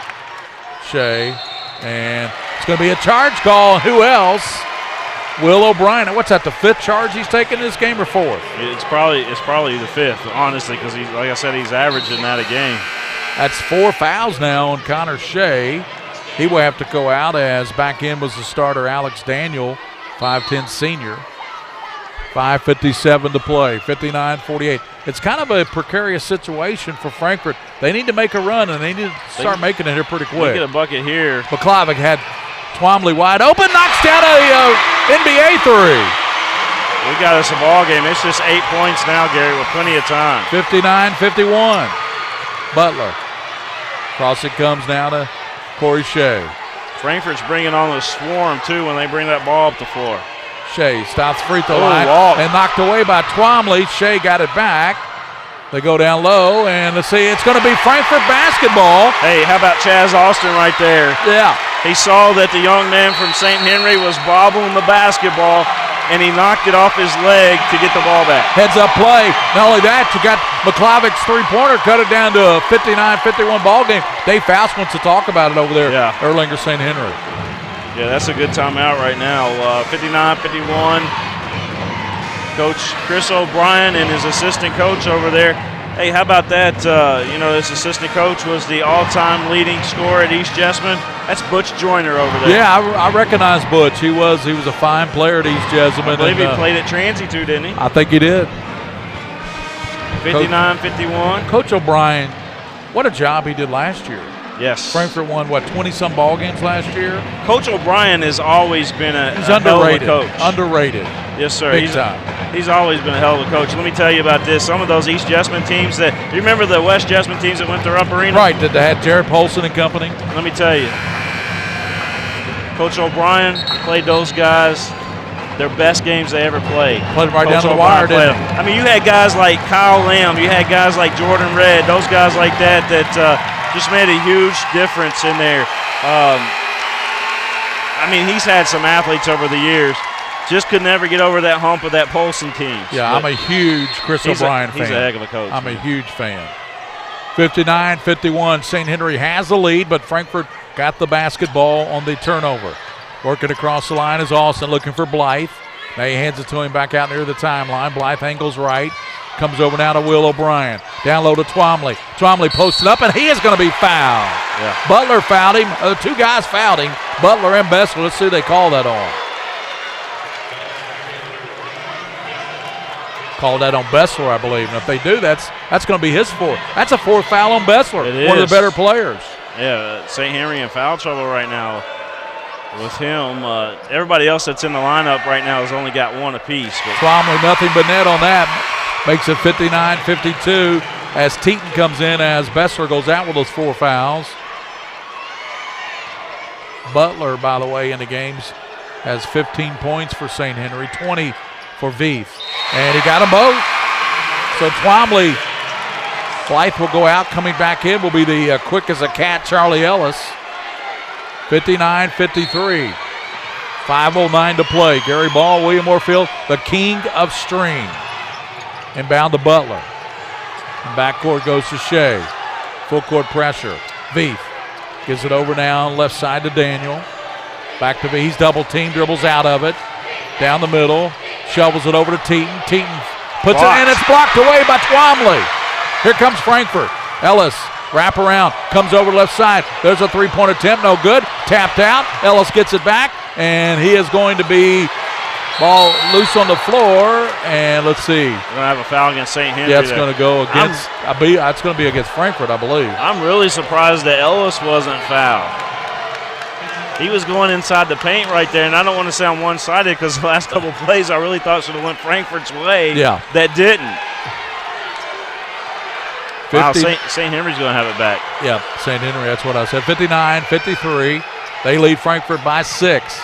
Speaker 8: Shea. And it's going to be a charge call. Who else? Will O'Brien. What's that, the fifth charge he's taken in this game or fourth?
Speaker 7: It's probably the fifth, honestly, because he's, like I said, he's averaging that a game.
Speaker 8: That's 4 fouls now on Connor Shea. He will have to go out, as back in was the starter Alex Daniel, 5'10 senior. 5:57 to play, 59-48. It's kind of a precarious situation for Frankfort. They need to make a run, and they need to start making it here pretty quick.
Speaker 7: They get a bucket here.
Speaker 8: McClavic had Twombly wide open, knocks down a NBA three.
Speaker 7: We got us a ball game. It's just 8 points now, Gary, with plenty of time.
Speaker 8: 59-51. Butler. Cross it comes now to Corey Shea.
Speaker 7: Frankfort's bringing on the swarm, too, when they bring that ball up the floor.
Speaker 8: Shea stops free throw line and knocked away by Twombly. Shea got it back. They go down low, and let's see, it's going to be Frankfort basketball.
Speaker 7: Hey, how about Chaz Austin right there?
Speaker 8: Yeah.
Speaker 7: He saw that the young man from St. Henry was bobbling the basketball, and he knocked it off his leg to get the ball back.
Speaker 8: Heads up play. Not only that, you got McClavic's three-pointer, cut it down to a 59-51 ball game. Dave Faust wants to talk about it over there.
Speaker 7: Yeah.
Speaker 8: Erlanger St. Henry.
Speaker 7: Yeah, that's a good timeout right now. 59-51. Coach Chris O'Brien and his assistant coach over there. Hey, how about that? This assistant coach was the all-time leading scorer at East Jessamine. That's Butch Joyner over there.
Speaker 8: Yeah, I recognize Butch. He was a fine player at East Jessamine.
Speaker 7: I believe he played at Transy too, didn't he?
Speaker 8: I think he did.
Speaker 7: 59-51.
Speaker 8: Coach O'Brien, what a job he did last year.
Speaker 7: Yes.
Speaker 8: Frankfort won, 20-some ball games last year?
Speaker 7: Coach O'Brien has always been
Speaker 8: He's
Speaker 7: a
Speaker 8: underrated.
Speaker 7: hell of a coach.
Speaker 8: Underrated.
Speaker 7: Yes, sir.
Speaker 8: Big time.
Speaker 7: He's always been a hell of a coach. Let me tell you about this. Some of those East Jessamine teams do you remember the West Jessamine teams that went to Rupp Arena?
Speaker 8: Right, that they had Jared Polson and company.
Speaker 7: Let me tell you. Coach O'Brien played those guys their best games they ever played.
Speaker 8: Played right
Speaker 7: Coach
Speaker 8: down the wire, didn't he?
Speaker 7: I mean, you had guys like Kyle Lamb. You had guys like Jordan Red. Those guys like that just made a huge difference in there. He's had some athletes over the years. Just could never get over that hump of that Polson team.
Speaker 8: Yeah, I'm a huge Chris O'Brien fan.
Speaker 7: He's a heck of a coach.
Speaker 8: I'm a huge fan. 59-51. St. Henry has the lead, but Frankfort got the basketball on the turnover. Working across the line is Austin looking for Blythe. Now he hands it to him back out near the timeline. Blythe angles right. Comes over now to Will O'Brien. Down low to Twombly. Twombly posted up, and he is going to be fouled.
Speaker 7: Yeah.
Speaker 8: Butler fouled him. Two guys fouled him, Butler and Bessler. Let's see who they call that on. Call that on Bessler, I believe. And if they do, that's going to be his fourth. That's a fourth foul on Bessler, one of the better players.
Speaker 7: Yeah, St. Henry in foul trouble right now with him. Everybody else that's in the lineup right now has only got one apiece.
Speaker 8: Twombly, nothing but net on that. Makes it 59-52 as Teton comes in as Bessler goes out with those four fouls. Butler, by the way, in the games has 15 points for St. Henry, 20 for Veith. And he got them both. So Twombly, Blythe will go out. Coming back in will be the quick as a cat, Charlie Ellis. 59-53. 5:09 to play. Gary Ball, William Moorfield, the king of string. Inbound to Butler. And backcourt goes to Shea. Full court pressure. Veith gives it over now left side to Daniel. Back to Veith. He's double teamed, dribbles out of it. Down the middle. Shovels it over to Teton. Teton puts it in. It's blocked away by Twombly. Here comes Frankfort. Ellis, wrap around, comes over left side. There's a three-point attempt, no good. Tapped out. Ellis gets it back, and he is going to be ball loose on the floor. And let's see.
Speaker 7: We're going to have a foul against St. Henry.
Speaker 8: Yeah, it's going to go against. It's going to be against Frankfort, I believe.
Speaker 7: I'm really surprised that Ellis wasn't fouled. He was going inside the paint right there, and I don't want to sound one-sided because the last couple of plays I really thought should have went Frankfort's way.
Speaker 8: Yeah.
Speaker 7: That didn't. Wow, St. Henry's going to have it back.
Speaker 8: Yeah, St. Henry, that's what I said. 59-53. They lead Frankfort by 6.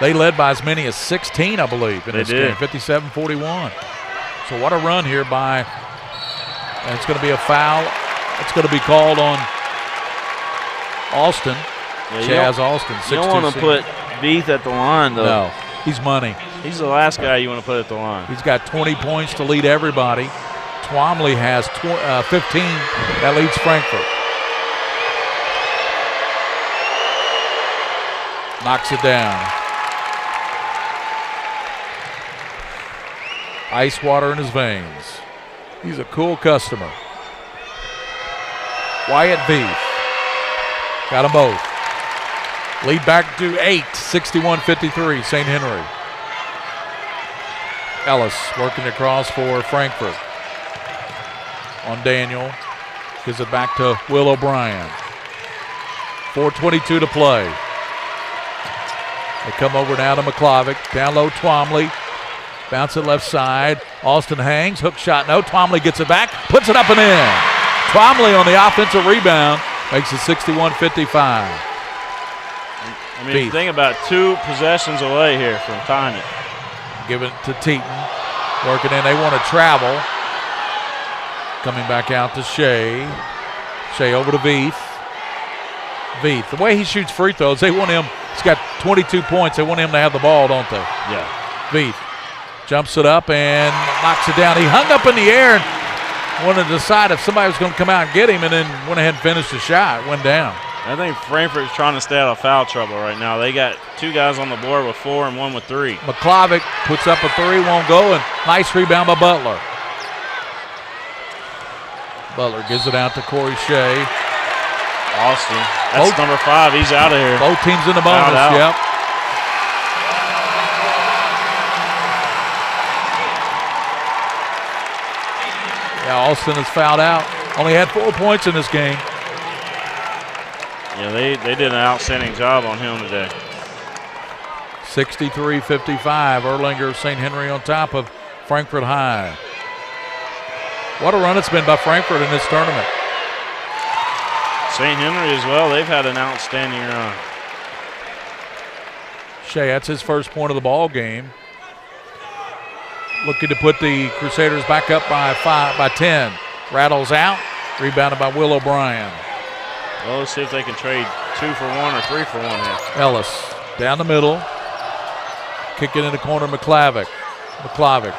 Speaker 8: They led by as many as 16, I believe, in this game. 57-41. So what a run here by, and it's going to be a foul. It's going to be called on Austin.
Speaker 7: Yeah,
Speaker 8: Chaz Austin, 6'2".
Speaker 7: You don't want to put Veith at the line, though.
Speaker 8: No, he's money.
Speaker 7: He's the last guy you want to put at the line.
Speaker 8: He's got 20 points to lead everybody. Twombly has 15. That leads Frankfort. Knocks it down. Ice water in his veins. He's a cool customer. Wyatt Veith. Got them both. Lead back to 8, 61-53, St. Henry. Ellis working across for Frankfort. On Daniel. Gives it back to Will O'Brien. 4:22 to play. They come over now to McClavic. Down low Twombly. Bounce it left side. Austin hangs. Hook shot, no. Twomley gets it back. Puts it up and in. Twomley on the offensive rebound. Makes it 61-55.
Speaker 7: I mean, think about 2 possessions away here from tying it.
Speaker 8: Give it to Teton. Working in. They want to travel. Coming back out to Shea. Shea over to Veith. Veith. The way he shoots free throws, they want him. He's got 22 points. They want him to have the ball, don't they?
Speaker 7: Yeah.
Speaker 8: Veith jumps it up and knocks it down. He hung up in the air and wanted to decide if somebody was going to come out and get him, and then went ahead and finished the shot. Went down.
Speaker 7: I think Frankfort is trying to stay out of foul trouble right now. They got 2 guys on the board with 4 and 1 with 3.
Speaker 8: McClavic puts up a 3, won't go, and nice rebound by Butler. Butler gives it out to Corey Shea.
Speaker 7: Austin, that's number 5. He's out of here.
Speaker 8: Both teams in the bonus, yep. Yeah, Austin is fouled out. Only had 4 points in this game.
Speaker 7: Yeah, they did an outstanding job on him today.
Speaker 8: 63-55. Erlanger St. Henry on top of Frankfort High. What a run it's been by Frankfort in this tournament.
Speaker 7: St. Henry as well. They've had an outstanding run.
Speaker 8: Shea, that's his first point of the ball game. Looking to put the Crusaders back up by 10. Rattles out. Rebounded by Will O'Brien.
Speaker 7: Well, let's see if they can trade 2 for 1 or 3 for 1 here.
Speaker 8: Ellis down the middle. Kicking in the corner, McClavic. McClavic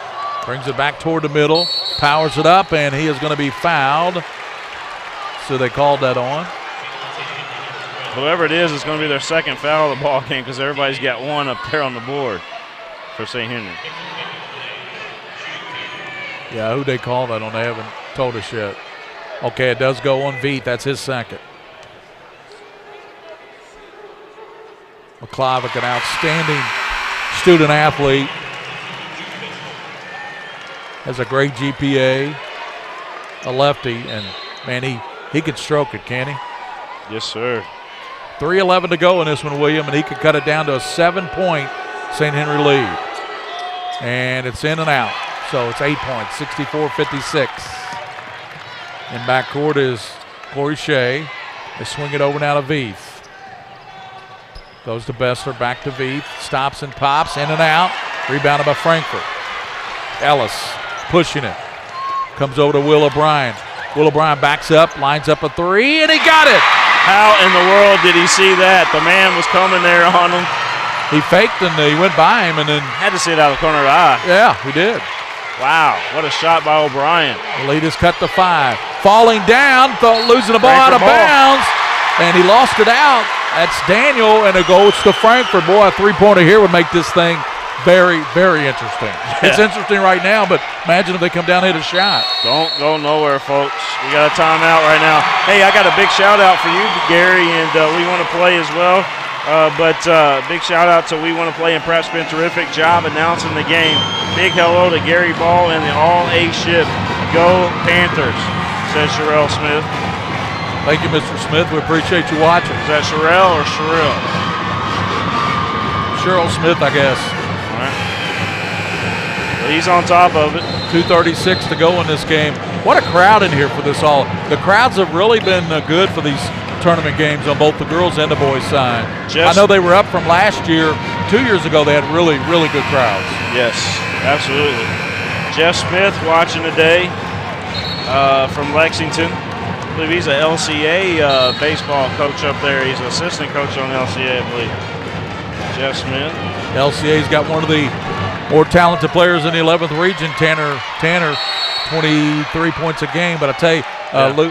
Speaker 8: brings it back toward the middle. Powers it up, and he is going to be fouled. So they called that on.
Speaker 7: Whoever it is, it's going to be their second foul of the ball game because everybody's got 1 up there on the board for St. Henry.
Speaker 8: Yeah, who they call that on? They haven't told us yet. Okay, it does go on Veith. That's his second. McClavic, an outstanding student athlete. Has a great GPA. A lefty, and man, he can stroke it, can he?
Speaker 7: Yes, sir.
Speaker 8: 3:11 to go in this one, William, and he could cut it down to a 7-point St. Henry lead. And it's in and out. So it's 8 points, 64-56. In backcourt is Corey Shea. They swing it over now to Veith. Goes to Bessler, back to Veith. Stops and pops, in and out. Rebounded by Frankfort. Ellis pushing it. Comes over to Will O'Brien. Will O'Brien backs up, lines up a 3, and he got it.
Speaker 7: How in the world did he see that? The man was coming there on him.
Speaker 8: He faked and he went by him and then
Speaker 7: had to see it out of the corner of the eye.
Speaker 8: Yeah, he did.
Speaker 7: Wow, what a shot by O'Brien.
Speaker 8: The lead is cut to 5. Falling down, losing the ball out of bounds, and he lost it out. That's Daniel, and it goes to Frankfort. Boy, a 3-pointer here would make this thing very, very interesting. Yeah. It's interesting right now, but imagine if they come down and hit a shot.
Speaker 7: Don't go nowhere, folks. We got a timeout right now. Hey, I got a big shout-out for you, Gary, and We Want to Play as well. Big shout-out to We Want to Play, and perhaps been a terrific job announcing the game. Big hello to Gary Ball and the All-A ship. Go Panthers, says Sherelle Smith.
Speaker 8: Thank you, Mr. Smith. We appreciate you watching.
Speaker 7: Is that Sherelle or Sherelle?
Speaker 8: Cheryl Smith, I guess.
Speaker 7: All right. Well, he's on top of it.
Speaker 8: 2:36 to go in this game. What a crowd in here for this all. The crowds have really been good for these tournament games on both the girls and the boys side. I know they were up from last year. 2 years ago, they had really, really good crowds.
Speaker 7: Yes, absolutely. Jeff Smith watching today from Lexington. I believe he's a LCA baseball coach up there. He's an assistant coach on LCA, I believe. Jeff Smith.
Speaker 8: LCA's got one of the more talented players in the 11th region, Tanner, 23 points a game. But I tell you,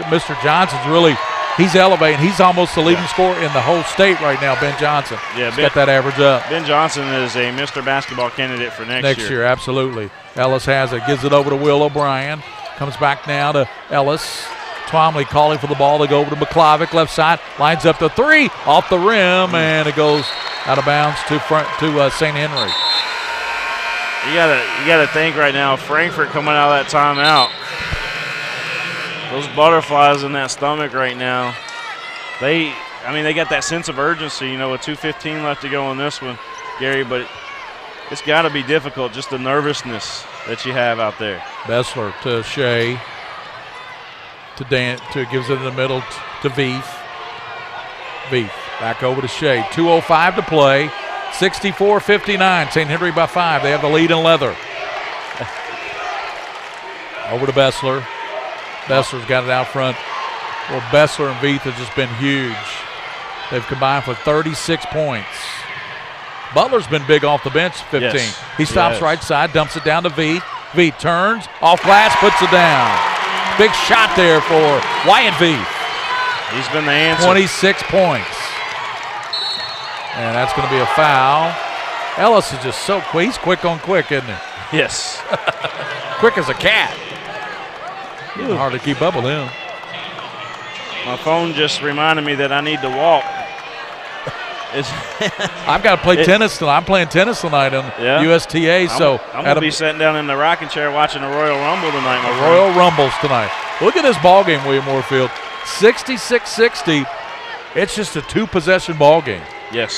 Speaker 8: Mr. Johnson's really, he's elevating. He's almost the leading scorer in the whole state right now, Ben Johnson.
Speaker 7: Yeah,
Speaker 8: he's got that average up.
Speaker 7: Ben Johnson is a Mr. Basketball candidate for next year.
Speaker 8: Next year, absolutely. Ellis has it, gives it over to Will O'Brien. Comes back now to Ellis. Twomley calling for the ball. They go over to McClavic, left side, lines up the 3, off the rim, and it goes out of bounds to St. Henry.
Speaker 7: You gotta think right now, Frankfort coming out of that timeout. Those butterflies in that stomach right now. They got that sense of urgency, with 2:15 left to go in this one, Gary, but It's got to be difficult, just the nervousness that you have out there.
Speaker 8: Bessler to Shea. Gives it in the middle to Veith. Veith back over to Shea. 2:05 to play. 64-59. St. Henry by 5. They have the lead in leather. Over to Bessler. Bessler's got it out front. Well, Bessler and Veith have just been huge. They've combined for 36 points. Butler's been big off the bench, 15.
Speaker 7: Yes,
Speaker 8: he stops right side, dumps it down to Veith. Veith turns, off glass, puts it down. Big shot there for Wyatt Veith.
Speaker 7: He's been the answer.
Speaker 8: 26 points. And that's going to be a foul. Ellis is just so quick. He's quick on quick, isn't he?
Speaker 7: Yes.
Speaker 8: Quick as a cat. Hard to keep up with him.
Speaker 7: My phone just reminded me that I need to walk.
Speaker 8: I've got to play tennis tonight. I'm playing tennis tonight on USTA.
Speaker 7: I'm going to be sitting down in the rocking chair watching the Royal Rumble tonight.
Speaker 8: The Royal Rumbles tonight. Look at this ball game, William Moorfield. 66-60. It's just a 2-possession ball game.
Speaker 7: Yes.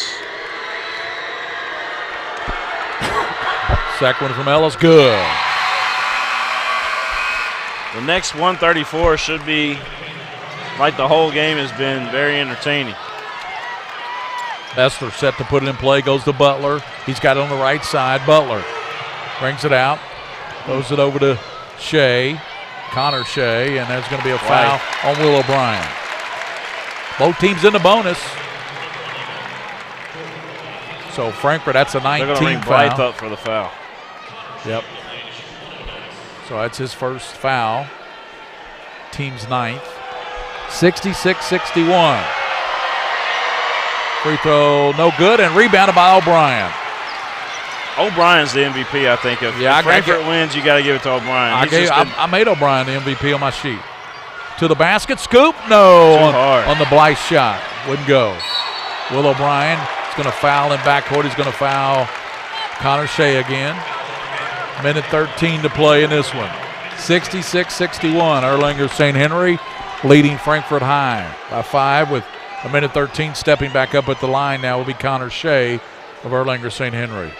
Speaker 8: Second one from Ellis. Good.
Speaker 7: The next 134 should be, like the whole game has been, very entertaining.
Speaker 8: Bessler set to put it in play, goes to Butler. He's got it on the right side. Butler brings it out, throws it over to Shea, Connor Shea, and there's going to be a foul on Will O'Brien. Both teams in the bonus. So Frankfort, that's a 19
Speaker 7: They're going to bring Blythe up for the foul.
Speaker 8: Yep. So that's his first foul. Team's ninth. 66-61. Free throw, no good, and rebounded by O'Brien.
Speaker 7: O'Brien's the MVP, I think. If Frankfort wins, you got to give it to O'Brien.
Speaker 8: I made O'Brien the MVP on my sheet. To the basket, scoop, no. On the Blythe shot, wouldn't go. Will O'Brien is going to foul in backcourt. He's going to foul Connor Shea again. Minute 13 to play in this one. 66-61. Erlanger St. Henry leading Frankfort High by 5 with a minute 13. Stepping back up at the line now will be Connor Shea of Erlanger St. Henry.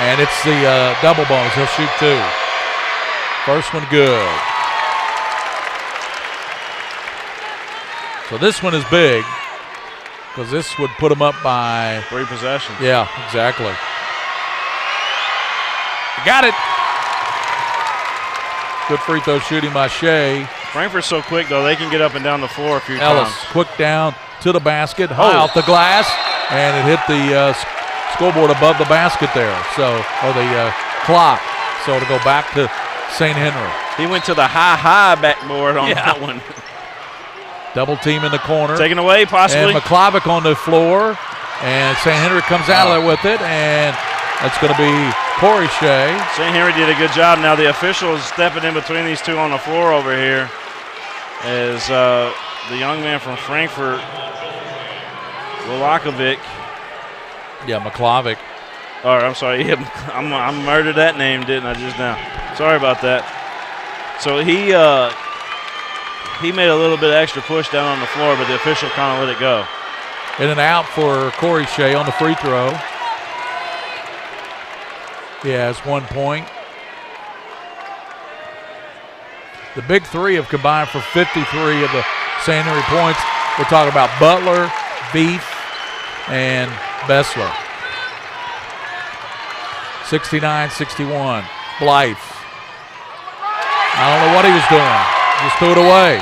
Speaker 8: And it's the double bonus. He'll shoot 2. First one good. So this one is big because this would put him up by
Speaker 7: 3 possessions.
Speaker 8: Yeah, exactly. Got it. Good free throw shooting by Shea.
Speaker 7: Frankfort's so quick, though, they can get up and down the floor a few
Speaker 8: Ellis,
Speaker 7: times.
Speaker 8: quick down to the basket, high off the glass, and it hit the scoreboard above the basket there, or the clock. So it'll go back to St. Henry.
Speaker 7: He went to the high backboard on that one.
Speaker 8: Double team in the corner.
Speaker 7: Taken away, possibly.
Speaker 8: And McClavick on the floor, and St. Henry comes out of it with it, and that's going to be Corey Shea.
Speaker 7: St. Henry did a good job. Now the officials stepping in between these two on the floor over here as the young man from Frankfort, Wolakovic.
Speaker 8: Yeah, McClavick.
Speaker 7: Or I'm sorry, I murdered that name, didn't I, just now? Sorry about that. So he made a little bit of extra push down on the floor, but the official kind of let it go.
Speaker 8: In and out for Corey Shea on the free throw. He has 1 point. The big three have combined for 53 of the St. Henry points. We're talking about Butler, Veith, and Bessler. 69-61. Blythe. I don't know what he was doing. Just threw it away.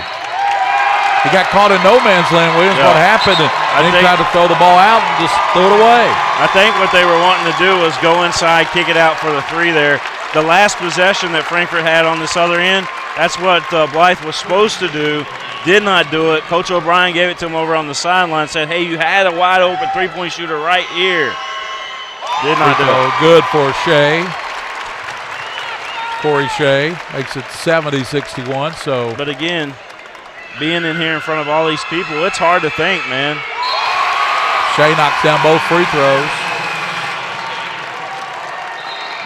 Speaker 8: He got caught in no man's land, Williams. What happened? And he tried to throw the ball out and just threw it away.
Speaker 7: I think what they were wanting to do was go inside, kick it out for the 3 there. The last possession that Frankfort had on this other end, that's what Blythe was supposed to do. Did not do it. Coach O'Brien gave it to him over on the sideline, said, hey, you had a wide open 3-point shooter right here. Did not do it.
Speaker 8: Good for Shea. Corey Shea makes it 70-61.
Speaker 7: But again, being in here in front of all these people, it's hard to think, man.
Speaker 8: Shea knocks down both free throws.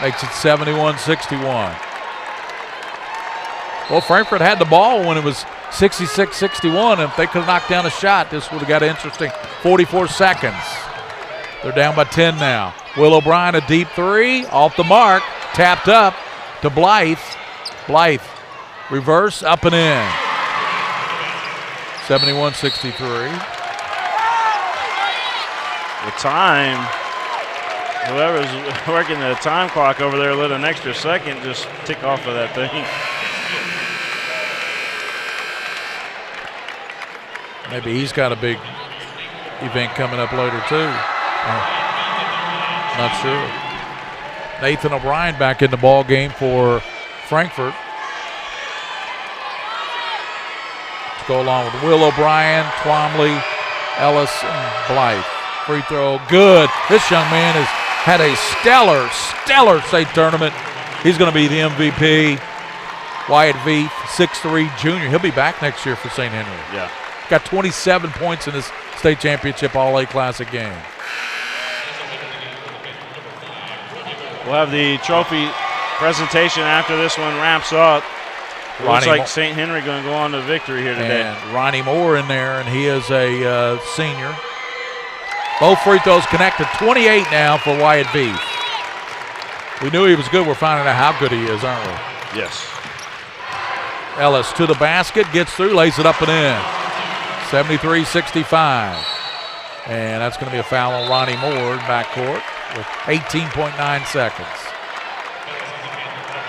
Speaker 8: Makes it 71-61. Well, Frankfort had the ball when it was 66-61. If they could have knocked down a shot, this would have got interesting. 44 seconds. They're down by 10 now. Will O'Brien, a deep three, off the mark, tapped up to Blythe. Blythe, reverse, up and in. 71-63.
Speaker 7: The time, whoever's working the time clock over there, let an extra second just tick off of that thing.
Speaker 8: Maybe he's got a big event coming up later too. Not sure. Nathan O'Brien back in the ball game for Frankfort. To go along with Will O'Brien, Twombly, Ellis, and Blythe. Free throw, good. This young man has had a stellar state tournament. He's going to be the MVP. Wyatt Veith, 6'3" junior. He'll be back next year for St. Henry.
Speaker 7: Yeah.
Speaker 8: Got 27 points in this state championship All-A Classic game.
Speaker 7: We'll have the trophy presentation after this one wraps up. It looks like St. Henry going to go on to victory here today.
Speaker 8: And Ronnie Moore in there, and he is a senior. Both free throws connected. 28 now for Wyatt Veith. We knew he was good. We're finding out how good he is, aren't we?
Speaker 7: Yes.
Speaker 8: Ellis to the basket, gets through, lays it up and in. 73-65. And that's going to be a foul on Ronnie Moore in backcourt with 18.9 seconds.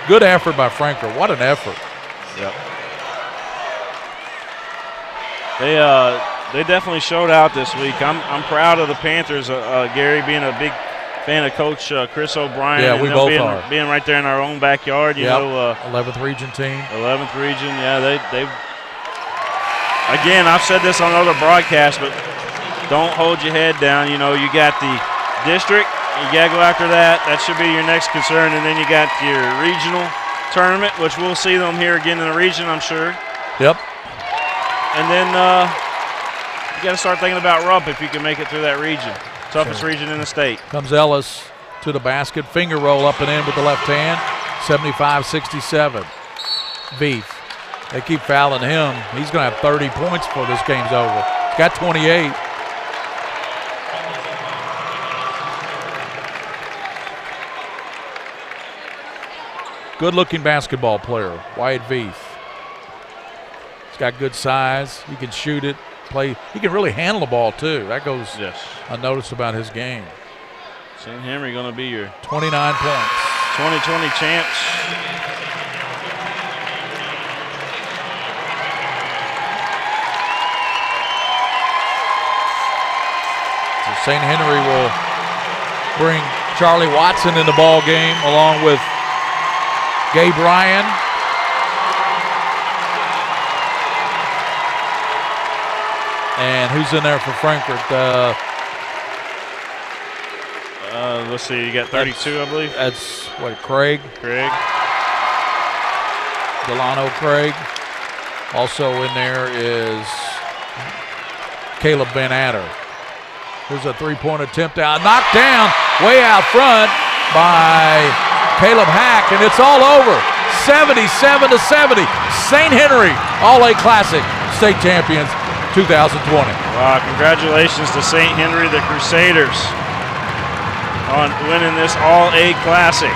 Speaker 8: Good effort by Frankfort. What an effort.
Speaker 7: Yep. They definitely showed out this week. I'm proud of the Panthers, Gary, being a big fan of Coach Chris O'Brien.
Speaker 8: Yeah, we both are.
Speaker 7: Being right there in our own backyard, you know.
Speaker 8: 11th region team.
Speaker 7: 11th region, yeah. They've again, I've said this on other broadcasts, but don't hold your head down. You know, you got the district, you got to go after that. That should be your next concern. And then you got your regional tournament, which we'll see them here again in the region, I'm sure.
Speaker 8: Yep.
Speaker 7: And then you got to start thinking about Rupp if you can make it through that region. Toughest region in the state.
Speaker 8: Comes Ellis to the basket. Finger roll up and in with the left hand. 75-67. Veith. They keep fouling him. He's going to have 30 points before this game's over. Got 28. Good-looking basketball player, Wyatt Veith. He's got good size. He can shoot it, play. He can really handle the ball, too. That goes unnoticed about his game.
Speaker 7: St. Henry going to be your
Speaker 8: 29 points.
Speaker 7: 2020 champs.
Speaker 8: St. Henry will bring Charlie Watson in the ball game along with Gabe Ryan. And who's in there for Frankfort?
Speaker 7: Let's see, you got 32, I believe.
Speaker 8: That's what, Craig? Delano Craig. Also in there is Caleb Van Adder. Here's a three-point attempt out. Knocked down way out front by Caleb Hack, and it's all over. 77-70. St. Henry All-A Classic state champions 2020.
Speaker 7: Wow, congratulations to St. Henry, the Crusaders, on winning this All-A Classic.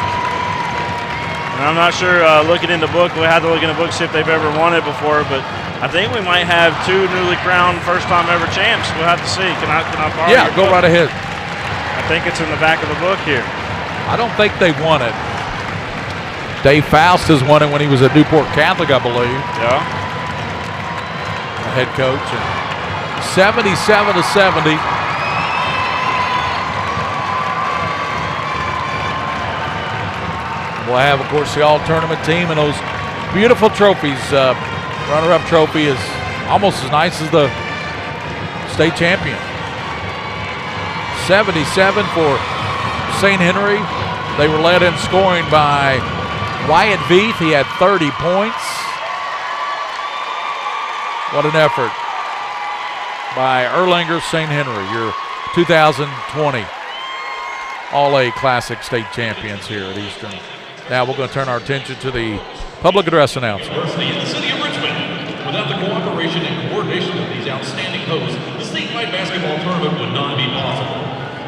Speaker 7: And I'm not sure, looking in the book, we'll have to look in the book, see if they've ever won it before, but I think we might have two newly crowned first-time ever champs. We'll have to see. Can I borrow
Speaker 8: Yeah,
Speaker 7: your
Speaker 8: go
Speaker 7: book?
Speaker 8: right ahead.
Speaker 7: I think it's in the back of the book here.
Speaker 8: I don't think they won it. Dave Faust has won it when he was at Newport Catholic, I believe.
Speaker 7: Yeah.
Speaker 8: The head coach. And 77-70. We'll have, of course, the all-tournament team and those beautiful trophies. Runner-up trophy is almost as nice as the state champion. 77 for St. Henry. They were led in scoring by Wyatt Veith. He had 30 points. What an effort by Erlanger St. Henry, your 2020 All-A Classic state champions here at Eastern. Now we're going to turn our attention to the public address announcement.
Speaker 11: University in the city of Richmond. Without the cooperation and coordination of these outstanding hosts, the statewide basketball tournament would not be possible.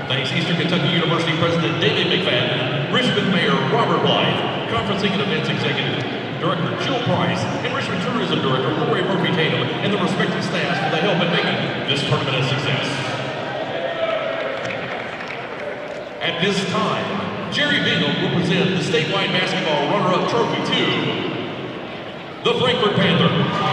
Speaker 11: Thanks Eastern Kentucky University President David McFadden, Richmond Mayor Robert Blythe, Conferencing and Events Executive Director Jill Price, and Richmond Tourism Director Lori Murphy-Tatum, and the respective staffs for the help in making this tournament a success. At this time, Jerry Bingham will present the statewide basketball runner-up trophy to the Frankfort Panthers.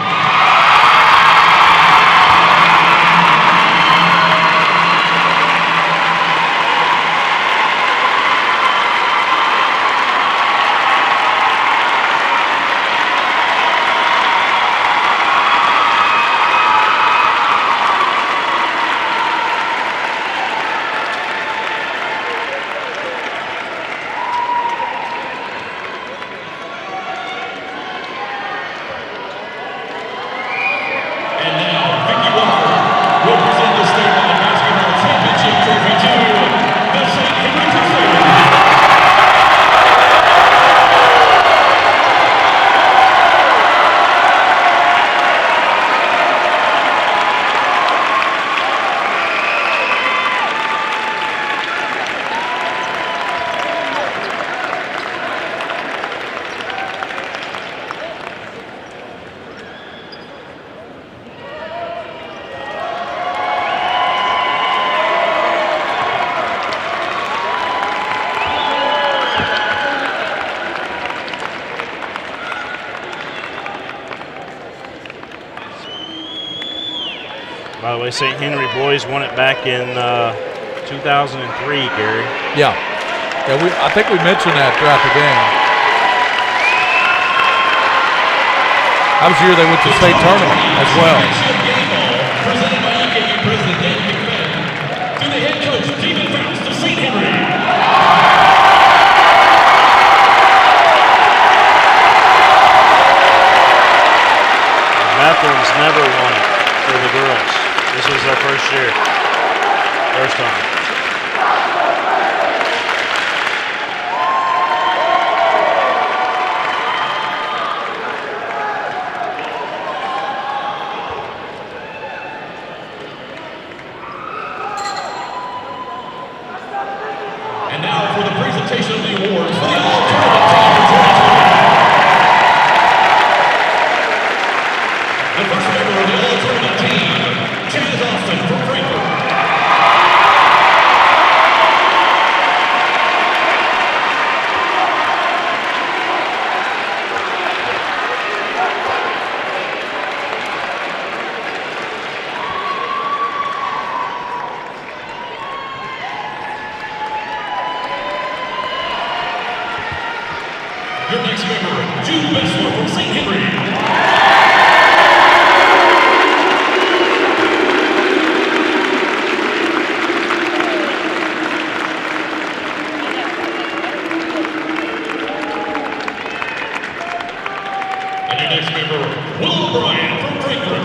Speaker 7: By the way, St. Henry boys won it back in 2003, Gary.
Speaker 8: Yeah. I think we mentioned that throughout the game. That was the year they went to the state tournament as well.
Speaker 11: Presented by EKU President David McFadden to the head coach David Faust of St. Henry.
Speaker 7: Bethlehem's never won it for the girls. This was their first year. First time.
Speaker 11: And now for the presentation of the awards for the all-tournament team for 2020. The first member of the all-tournament team, Chaz Austin from Frankfort. Your next member, Jude Bessler from St. Henry. And your next member, Will O'Brien from Frankfort.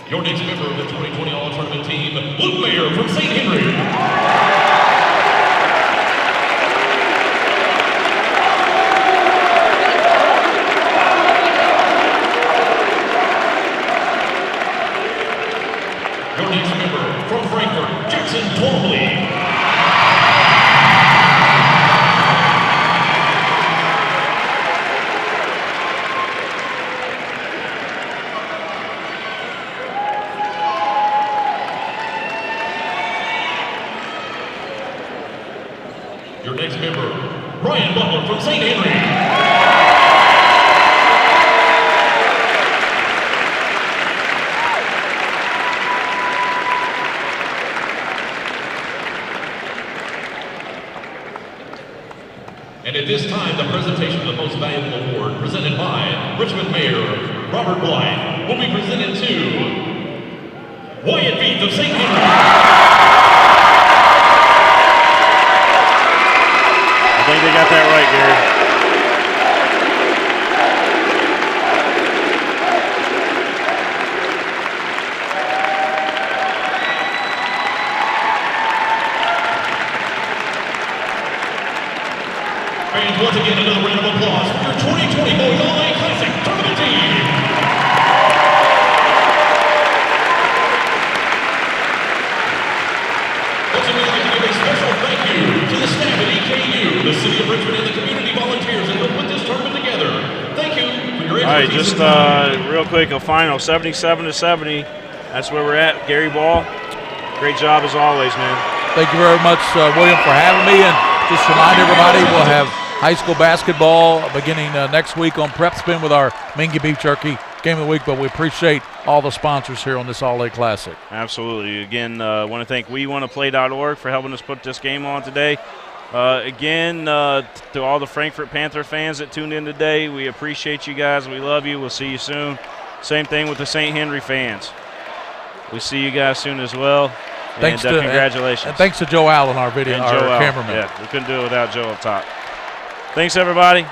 Speaker 11: Your next member of the 2020 All-Tournament team, Luke Mayer from St. Henry. Your next member from Frankfort, Jackson Twombly. Your next member, Brian Butler from St. Henry. And at this time, the presentation of the Most Valuable Award, presented by Richmond Mayor Robert Blythe, will be presented to Wyatt Beath of St. Henry.
Speaker 7: I think they got that right, Gary. right, just real quick, a final 77-70. That's where we're at. Gary Ball, great job as always, man.
Speaker 8: Thank you very much, William, for having me. And just remind everybody, we'll have high school basketball beginning next week on Prep Spin with our Mingy Beef Jerky Game of the Week. But we appreciate all the sponsors here on this All-A Classic.
Speaker 7: Absolutely. Again, I want to thank WeWannaPlay.org for helping us put this game on today. To all the Frankfort Panther fans that tuned in today, we appreciate you guys. We love you. We'll see you soon. Same thing with the St. Henry fans. We see you guys soon as well.
Speaker 8: Thanks
Speaker 7: and congratulations.
Speaker 8: And thanks to Joe Allen, our cameraman.
Speaker 7: Yeah, we couldn't do it without Joe up top. Thanks, everybody.